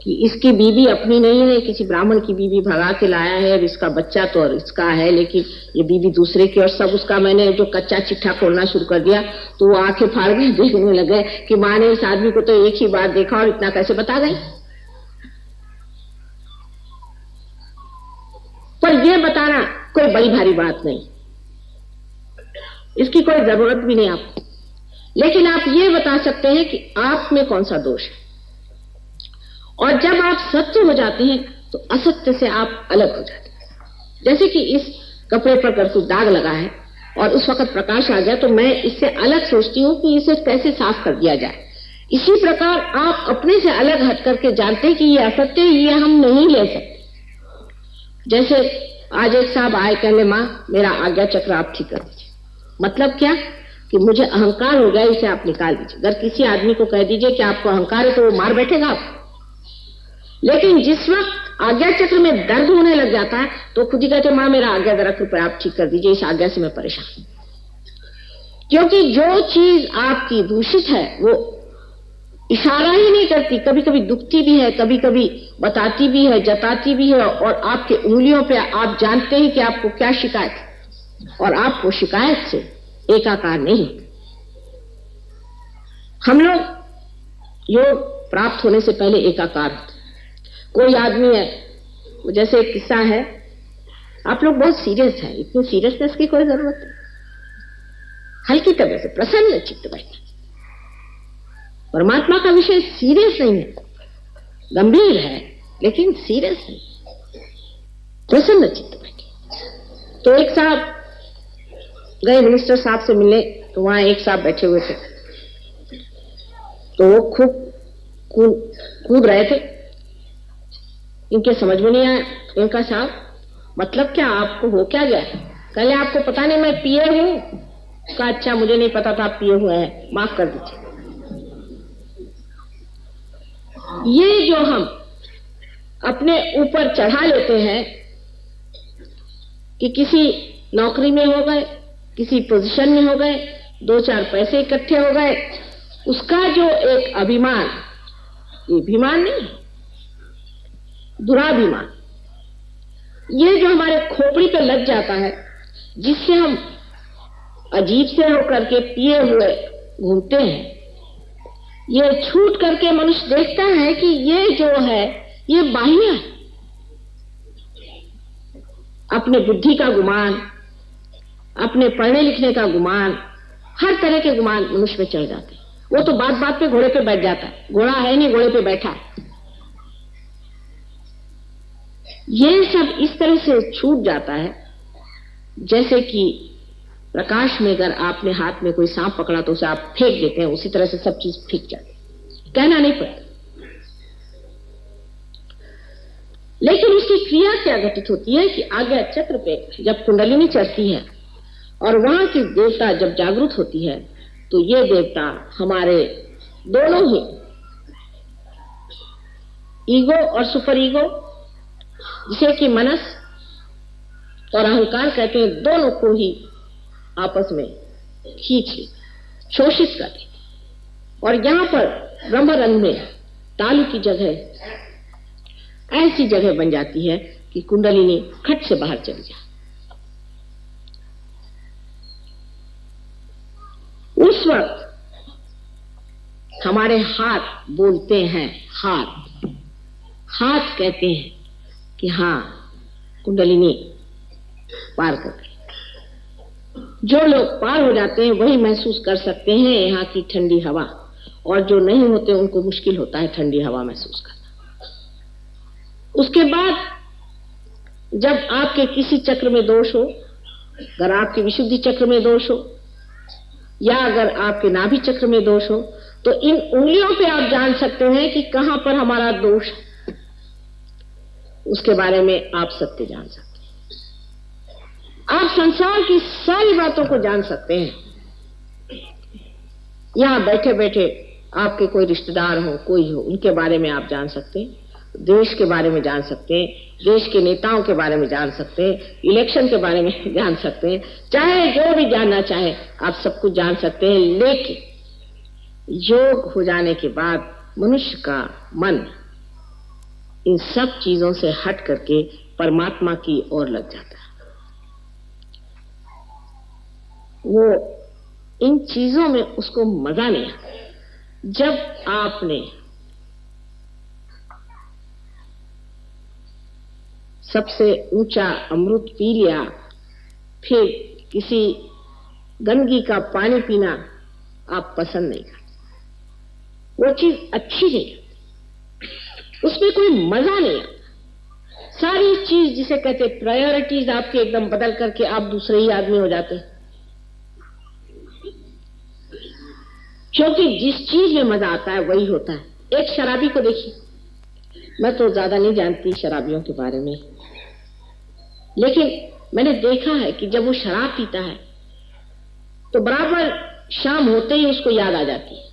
कि इसकी बीवी अपनी नहीं है, किसी ब्राह्मण की बीवी भगा के लाया है, और इसका बच्चा तो और इसका है, लेकिन ये बीवी दूसरे की। और सब उसका मैंने जो कच्चा चिट्ठा खोलना शुरू कर दिया तो वो आंखें फाड़ गई, देखने लगे कि माँ ने इस आदमी को तो एक ही बार देखा और इतना कैसे बता गई। पर यह बताना कोई बड़ी भारी बात नहीं, इसकी कोई जरूरत भी नहीं आपको, लेकिन आप ये बता सकते हैं कि आप में कौन सा दोष है। और जब आप सत्य हो जाते हैं तो असत्य से आप अलग हो जाते हैं। जैसे कि इस कपड़े पर अगर कुछ दाग लगा है और उस वक्त प्रकाश आ गया तो मैं इससे अलग सोचती हूं कि इसे कैसे साफ कर दिया जाए। इसी प्रकार आप अपने से अलग हट करके जानते हैं कि ये असत्य, ये हम नहीं ले सकते। जैसे आज एक साहब आए, कहले माँ मेरा आज्ञा चक्र आप ठीक कर दीजिए। मतलब क्या कि मुझे अहंकार हो गया, इसे आप निकाल दीजिए। अगर किसी आदमी को कह दीजिए कि आपको अहंकार है तो वो मार बैठेगा आप। लेकिन जिस वक्त आज्ञा चक्र में दर्द होने लग जाता है तो खुद ही कहते माँ मेरा आज्ञा जरा कृपया आप ठीक कर दीजिए, इस आज्ञा से मैं परेशान हूं। क्योंकि जो चीज आपकी दूषित है वो इशारा ही नहीं करती, कभी कभी दुखती भी है, कभी कभी बताती भी है, जताती भी है, और आपके उंगलियों पे आप जानते हैं कि आपको क्या शिकायत है, और आपको शिकायत से एकाकार नहीं। हम लोग योग प्राप्त होने से पहले एकाकार होते। कोई आदमी है, जैसे एक किस्सा है, आप लोग बहुत सीरियस हैं, इतनी सीरियसनेस की कोई जरूरत नहीं, हल्की तरह से प्रसन्न चित्त बैठना। परमात्मा का विषय सीरियस नहीं है, गंभीर है लेकिन सीरियस नहीं, प्रसन्न चित्त बैठे। तो एक साहब गए मिनिस्टर साहब से मिले, तो वहां एक साहब बैठे हुए थे, तो वो खूब कूद रहे थे। इनके समझ में नहीं आया। इनका साहब मतलब क्या, आपको हो क्या गया? कहले आपको पता नहीं मैं पिए हूं। कहा अच्छा मुझे नहीं पता था आप पिए हुए हैं, माफ कर दीजिए। ये जो हम अपने ऊपर चढ़ा लेते हैं कि किसी नौकरी में हो गए, किसी पोजीशन में हो गए, 2-4 पैसे इकट्ठे हो गए, उसका जो एक अभिमान ये अभिमान नहीं है, दुराभिमान। ये जो हमारे खोपड़ी पे लग जाता है, जिससे हम अजीब से होकर के पिए हुए घूमते हैं, ये छूट करके मनुष्य देखता है कि ये जो है ये बाह्य है। अपने बुद्धि का गुमान, अपने पढ़ने लिखने का गुमान, हर तरह के गुमान मनुष्य में चढ़ जाते हैं। वो तो बात बात पे घोड़े पे बैठ जाता है, घोड़ा है नहीं, घोड़े पे बैठा है। ये सब इस तरह से छूट जाता है जैसे कि प्रकाश में अगर आपने हाथ में कोई सांप पकड़ा तो उसे आप फेंक देते हैं, उसी तरह से सब चीज फेंक जाती है, कहना नहीं पड़ता। लेकिन उसकी क्रिया क्या घटित होती है कि आज्ञा चक्र पे जब कुंडलिनी चढ़ती है और वहां की देवता जब जागृत होती है, तो ये देवता हमारे दोनों ही ईगो और सुपर ईगो, जिसे कि मनस और अहंकार कहते हैं, दोनों को ही आपस में खींच ले, शोषित कर ले। और यहां पर ब्रह्म रंग में तालु की जगह ऐसी जगह बन जाती है कि कुंडलिनी खट से बाहर चली जाए। उस वक्त हमारे हाथ बोलते हैं, हाथ कहते हैं कि हाँ कुंडलिनी पार कर गई। जो लोग पार हो जाते हैं वही महसूस कर सकते हैं यहाँ की ठंडी हवा, और जो नहीं होते उनको मुश्किल होता है ठंडी हवा महसूस करना। उसके बाद जब आपके किसी चक्र में दोष हो, अगर आपके विशुद्धि चक्र में दोष हो या अगर आपके नाभि चक्र में दोष हो, तो इन उंगलियों पे आप जान सकते हैं कि कहां पर हमारा दोष है। उसके बारे में आप सत्य जान सकते हैं। आप संसार की सारी बातों को जान सकते हैं। यहां बैठे बैठे आपके कोई रिश्तेदार हो, कोई हो, उनके बारे में आप जान सकते हैं, देश के बारे में जान सकते हैं, देश के नेताओं के बारे में जान सकते हैं, इलेक्शन के बारे में जान सकते हैं, चाहे जो भी जानना चाहे आप सब कुछ जान सकते हैं। लेकिन योग हो जाने के बाद मनुष्य का मन इन सब चीजों से हट करके परमात्मा की ओर लग जाता है। वो इन चीजों में उसको मजा नहीं आता। जब आपने सबसे ऊंचा अमृत पी लिया, फिर किसी गंदगी का पानी पीना आप पसंद नहीं करते, वो चीज अच्छी नहीं, उसमें कोई मजा नहीं आता। सारी चीज जिसे कहते प्रायोरिटीज आपके एकदम बदल करके आप दूसरे ही आदमी हो जाते हैं। क्योंकि जिस चीज में मजा आता है वही होता है। एक शराबी को देखिए, मैं तो ज्यादा नहीं जानती शराबियों के बारे में, लेकिन मैंने देखा है कि जब वो शराब पीता है तो बराबर शाम होते ही उसको याद आ जाती है,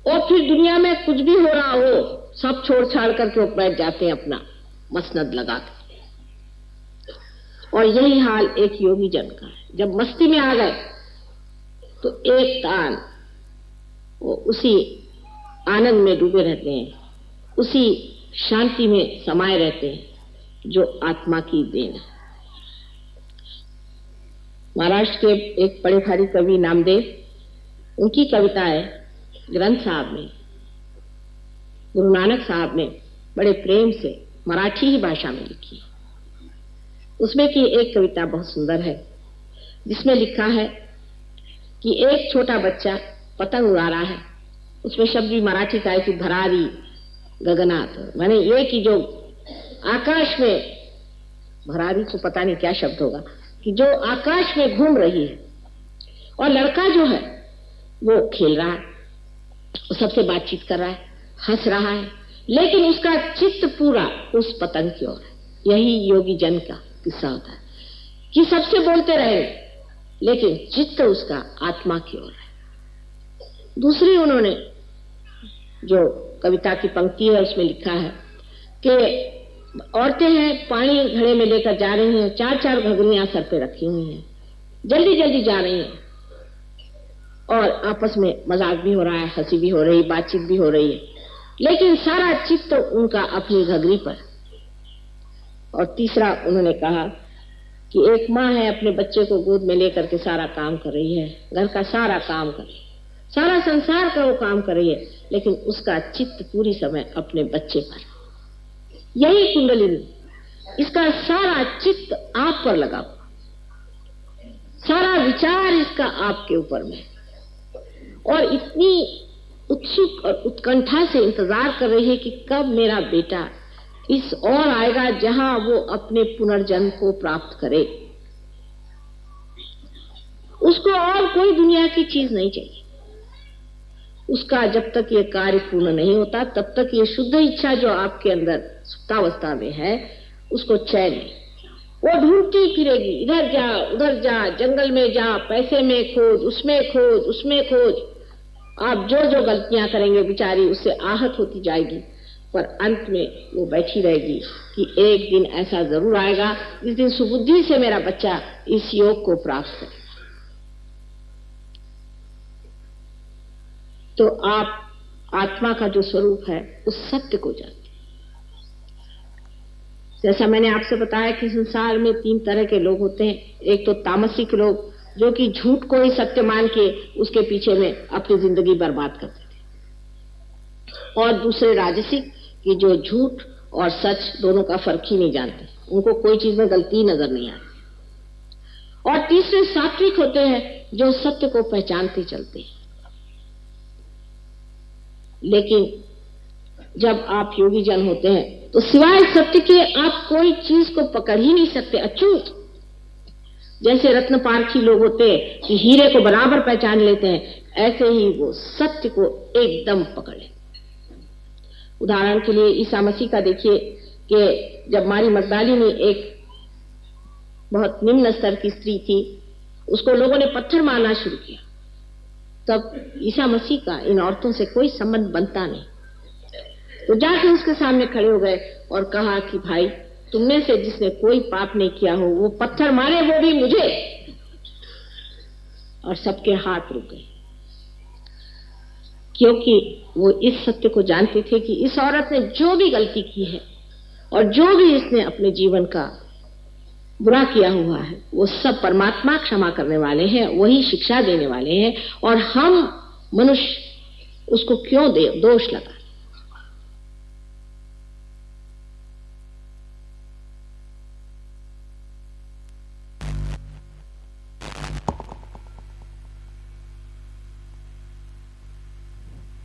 और फिर दुनिया में कुछ भी हो रहा हो सब छोड़ छाड़ करके वो बैठ जाते हैं अपना मसनद लगा के। और यही हाल एक योगी जन का है। जब मस्ती में आ गए तो एक तान वो उसी आनंद में डूबे रहते हैं, उसी शांति में समाये रहते हैं जो आत्मा की देन है। महाराष्ट्र के एक बड़े भारी कवि नामदेव, उनकी कविताएं ग्रंथ साहब ने, गुरु नानक साहब ने बड़े प्रेम से मराठी ही भाषा में लिखी। उसमें की एक कविता बहुत सुंदर है, जिसमें लिखा है कि एक छोटा बच्चा पतंग उड़ा रहा है। उसमें शब्द भी मराठी का है कि भरारी गगनाथ, माने ये कि जो आकाश में, भरारी को पता नहीं क्या शब्द होगा, कि जो आकाश में घूम रही है, और लड़का जो है वो खेल रहा है, वो सबसे बातचीत कर रहा है, हंस रहा है, लेकिन उसका चित्त पूरा उस पतंग की ओर है। यही योगी जन का किस्सा होता है कि सबसे बोलते रहे लेकिन चित्त उसका आत्मा की ओर है। दूसरी उन्होंने जो कविता की पंक्ति है उसमें लिखा है कि औरतें हैं, पानी घड़े में लेकर जा रही हैं, 4-4 घगनियां सर पे रखी हुई हैं, जल्दी जल्दी जा रही हैं, और आपस में मजाक भी हो रहा है, हंसी भी हो रही, बातचीत भी हो रही है। लेकिन सारा चित्त उनका अपनी घघरी पर। और तीसरा उन्होंने कहा कि एक माँ है, अपने बच्चे को गोद में लेकर के सारा काम कर रही है, घर का सारा काम कर रही है, सारा संसार का वो काम कर रही है, लेकिन उसका चित्त पूरी समय अपने बच्चे पर। यही कुंडलिनी, इसका सारा चित्त आप पर लगा हुआ, सारा विचार इसका आपके ऊपर में, और इतनी उत्सुक और उत्कंठा से इंतजार कर रही है कि कब मेरा बेटा इस और आएगा जहां वो अपने पुनर्जन्म को प्राप्त करे। उसको और कोई दुनिया की चीज नहीं चाहिए। उसका जब तक ये कार्य पूर्ण नहीं होता तब तक ये शुद्ध इच्छा जो आपके अंदर सुप्तावस्था में है उसको चैन नहीं। वो ढूंढती फिरेगी, इधर जा उधर जा, जंगल में जा, पैसे में खोज, उसमें खोज। आप जो जो गलतियां करेंगे बेचारी उससे आहत होती जाएगी, पर अंत में वो बैठी रहेगी कि एक दिन ऐसा जरूर आएगा जिस दिन सुबुद्धि से मेरा बच्चा इस योग को प्राप्त करे। तो आप आत्मा का जो स्वरूप है उस सत्य को जानते हैं। जैसा मैंने आपसे बताया कि संसार में 3 तरह के लोग होते हैं। एक तो तामसिक लोग जो कि झूठ को ही सत्य मान के उसके पीछे में अपनी जिंदगी बर्बाद करते थे, और दूसरे राजसिक कि जो झूठ और सच दोनों का फर्क ही नहीं जानते, उनको कोई चीज में गलती नजर नहीं आती। और तीसरे सात्विक होते हैं जो सत्य को पहचानते चलते हैं। लेकिन जब आप योगी जन होते हैं तो सिवाय सत्य के आप कोई चीज को पकड़ ही नहीं सकते, अछूत। जैसे रत्न पारखी लोग होते हैं कि हीरे को बराबर पहचान लेते हैं, ऐसे ही वो सत्य को एकदम पकड़ लेते। उदाहरण के लिए ईसा मसीह का देखिए कि जब मारी मगदलिनी एक बहुत निम्न स्तर की स्त्री थी, उसको लोगों ने पत्थर मारना शुरू किया, तब ईसा मसीह का इन औरतों से कोई संबंध बनता नहीं। तो जाके उसके सामने खड़े हो गए और कहा कि भाई, तुम में से जिसने कोई पाप नहीं किया हो वो पत्थर मारे, वो भी मुझे। और सबके हाथ रुक गए, क्योंकि वो इस सत्य को जानते थे कि इस औरत ने जो भी गलती की है और जो भी इसने अपने जीवन का बुरा किया हुआ है वो सब परमात्मा क्षमा करने वाले हैं, वही शिक्षा देने वाले हैं, और हम मनुष्य उसको क्यों दोष लगा।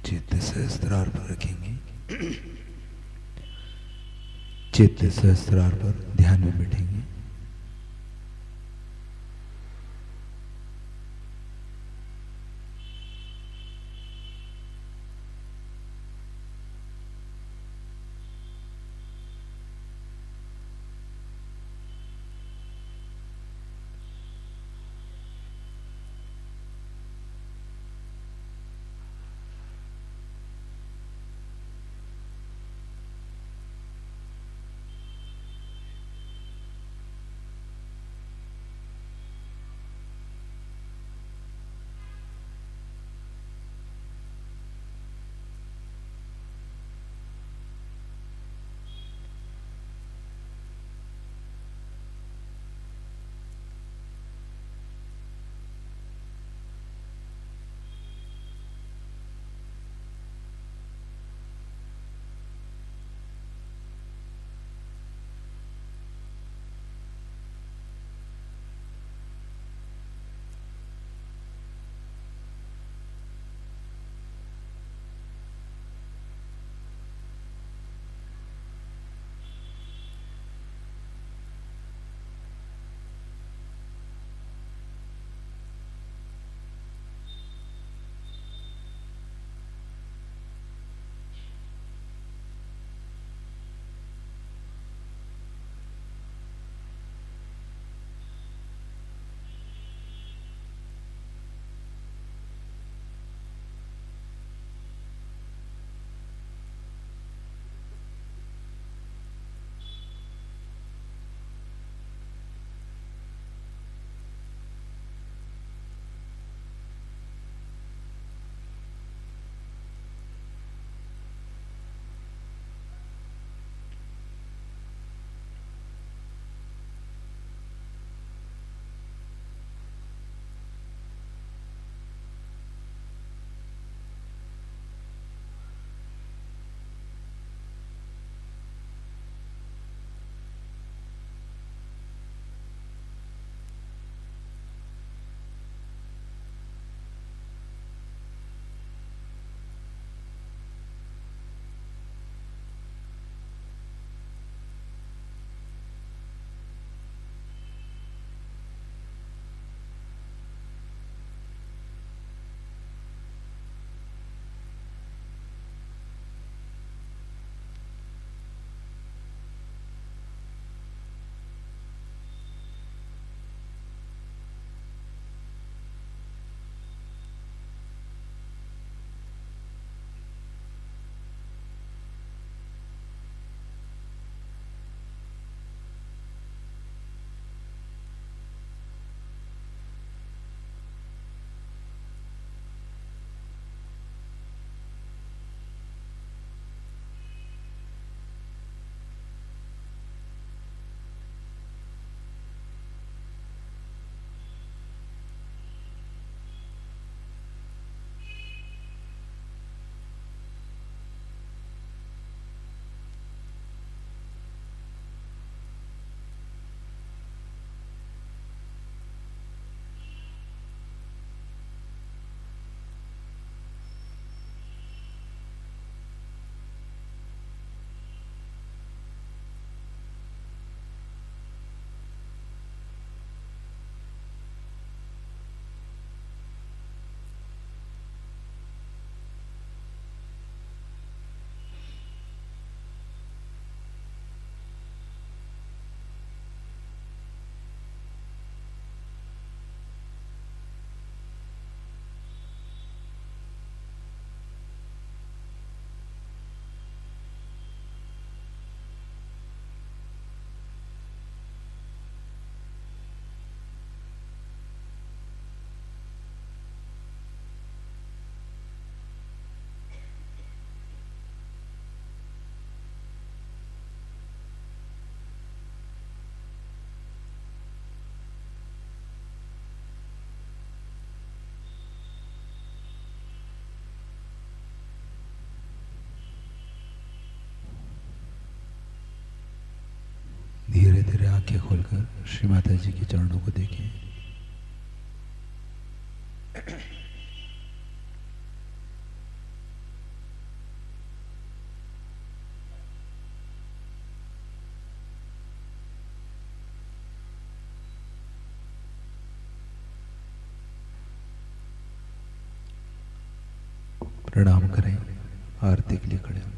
चित्त सहस्त्रार पर रखेंगे, चित्त सहस्त्रार पर ध्यान में बैठेंगे। धीरे धीरे आंखें खोलकर श्री माता जी के चरणों को देखें। प्रणाम करें, आरती के लिए खड़े हों।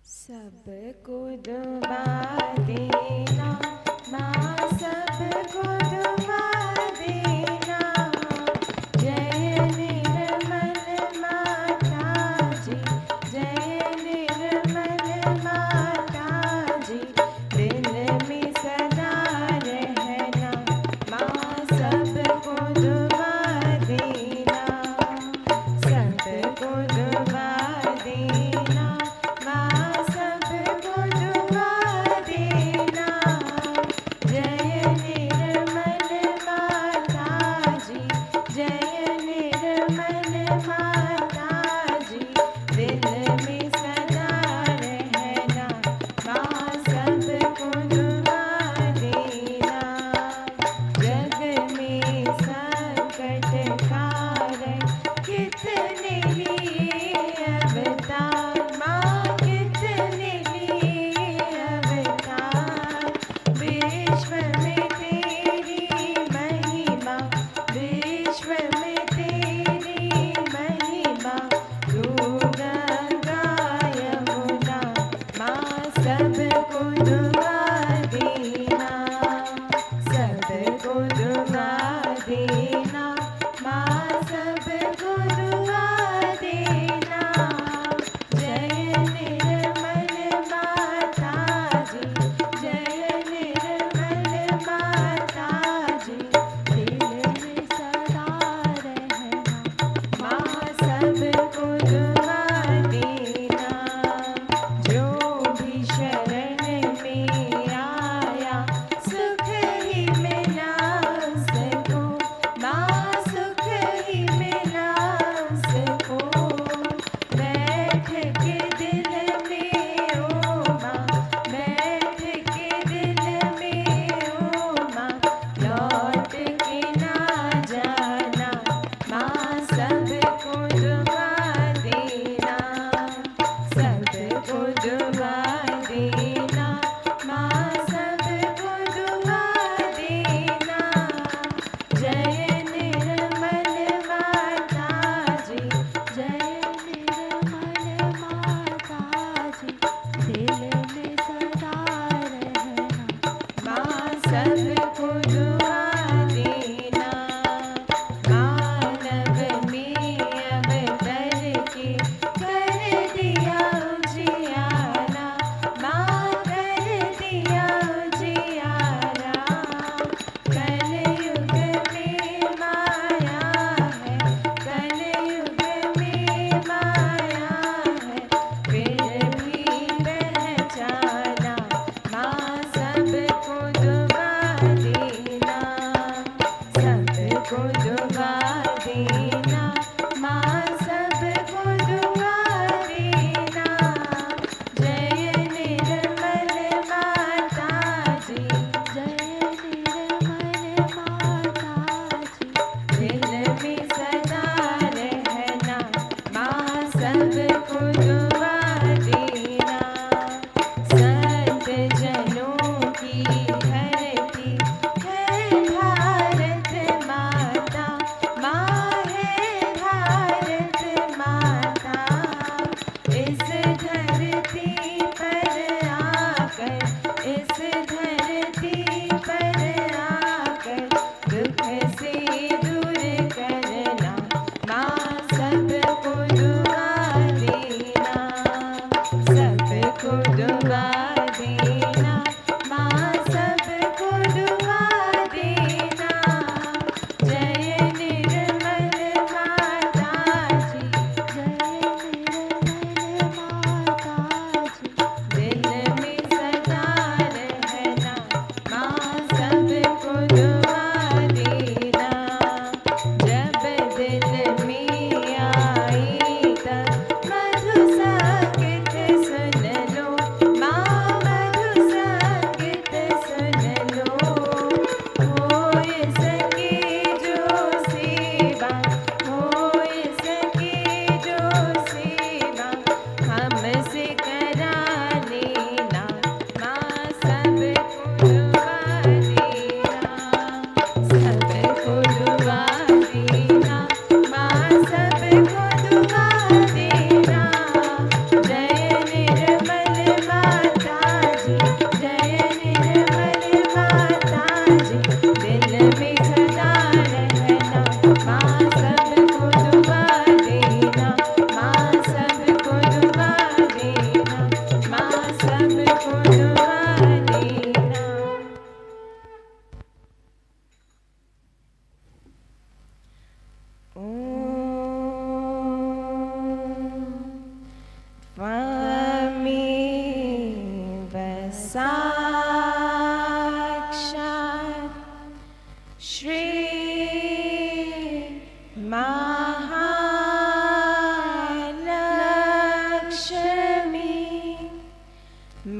सबको दुआ देना माँ, सबको दुआ देना। जय निर्मल माता जी, जय निर्मल माता जी। दिल में सदा रहना माँ, सबको दुआ देना, सबको दुआ देना माँ, सबको दुआ देना। जय निर्मल माता जी, जय निर्मल माता जी। दिल में सदा रहना माँ, सबको दुआ देना। जग में संकट कारण कितने लिए अवतार माँ, कितने लिए अवतार। विश्व में तेरी महिमा, विश्व में तेरी महिमा। तू गंगा यमुना माँ, सबको दुआ देना, सबको दुआ देना माँ, सबको दुआ देना। जय निर्मल माता जी, जय निर्मल माता जी। दिल में सदा रहना माँ, सबको दुआ देना। जो भी शरण में आया सुख ही मिला उसको माँ, सुख ही मिला उसको। बैठ के दिल में ओ माँ, बैठ के दिल में ओ माँ। लौट के ना जाना माँ, सबको दुआ देना, सबको दुआ देना माँ, सबको दुआ देना। जय निर्मल माता जी, जय निर्मल माता जी। दिल में सदा रहना माँ, सबको दुआ देना। मानव में अवतर के कर दिया उजियारा माँ, कर दिया उजियारा। कलयुग में माया है, कलयुग में माया है। फिर भी पहचाना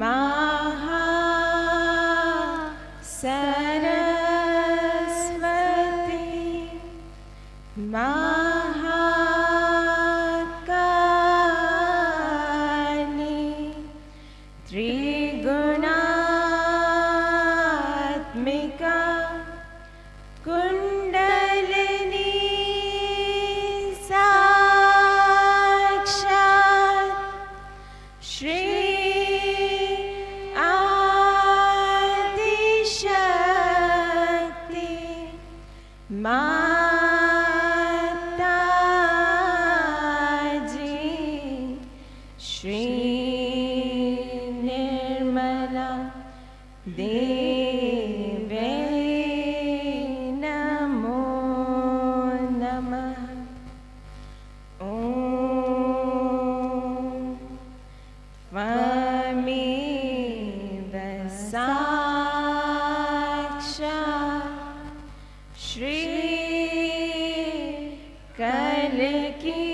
महा सरस्वती महाकाली त्रिगुणात्मिका कुंडलिनी साक्षात् श्री आदिशक्ति माताजी श्री निर्मला देवी नमो नमः। ॐ त्वमेव साक्षात् श्री कल्की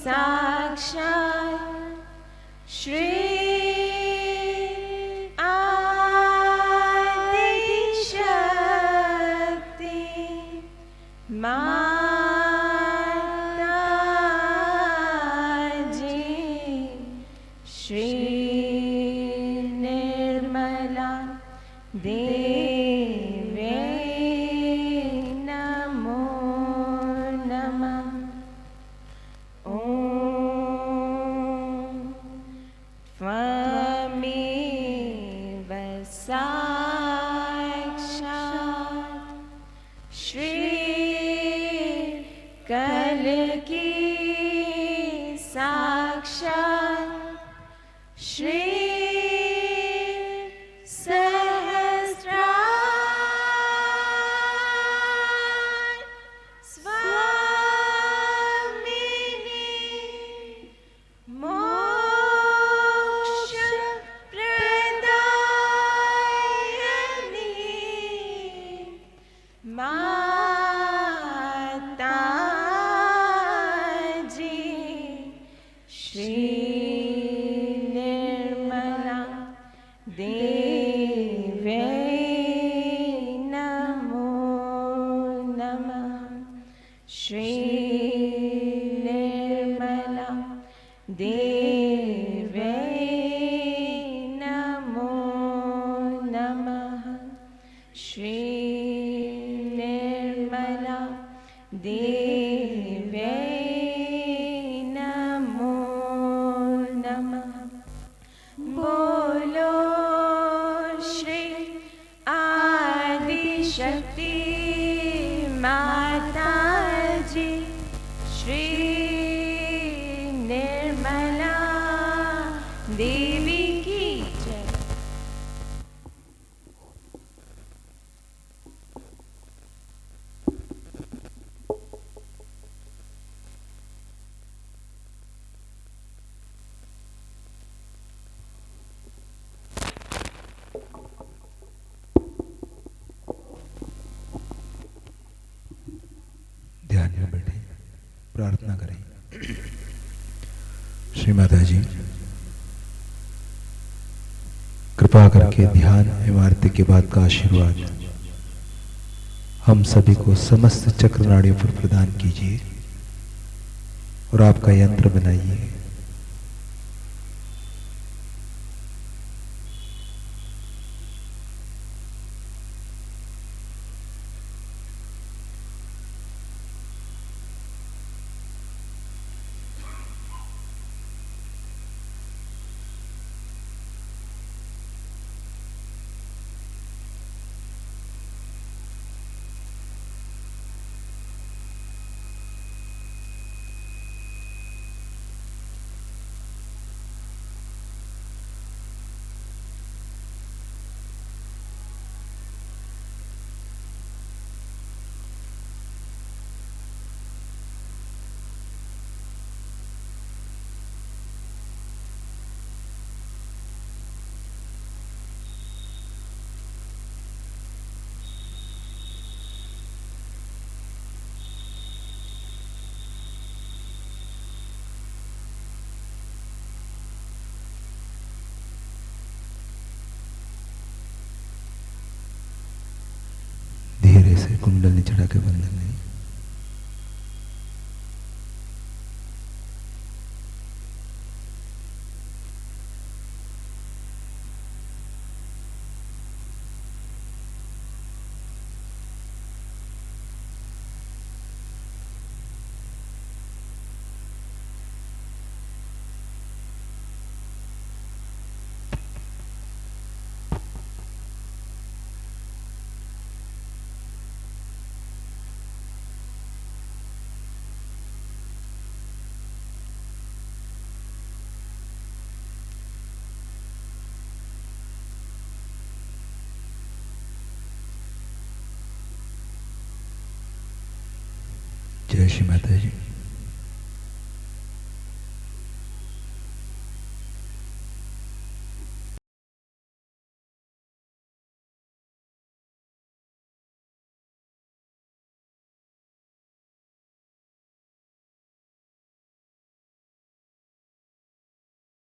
साक्षात् श्री आदिशक्ति माताजी श्री निर्मला देवी नमो नमः। ॐ त्वमेव साक्षात् श्री कल्की साक्षात् श्री सहस्रार स्वामिनी मोक्ष प्रदायिनी माताजी श्री निर्मला देवी नमो नमः। श्री निर्मला देवी नमो नमः। श्री निर्मला देवी नमो नमः। बोलो श्री आदिशक्ति माताजी श्री निर्मला देवी की जय। ध्यान में बैठे प्रार्थना करें। श्री माता जी कृपा करके ध्यान एवं आरती के बाद का आशीर्वाद हम सभी को समस्त चक्र नाड़ियों पर प्रदान कीजिए और आपका यंत्र बनाइए। से कुंडलनी चढ़ा के बंधन नहीं। जय श्री माता जी।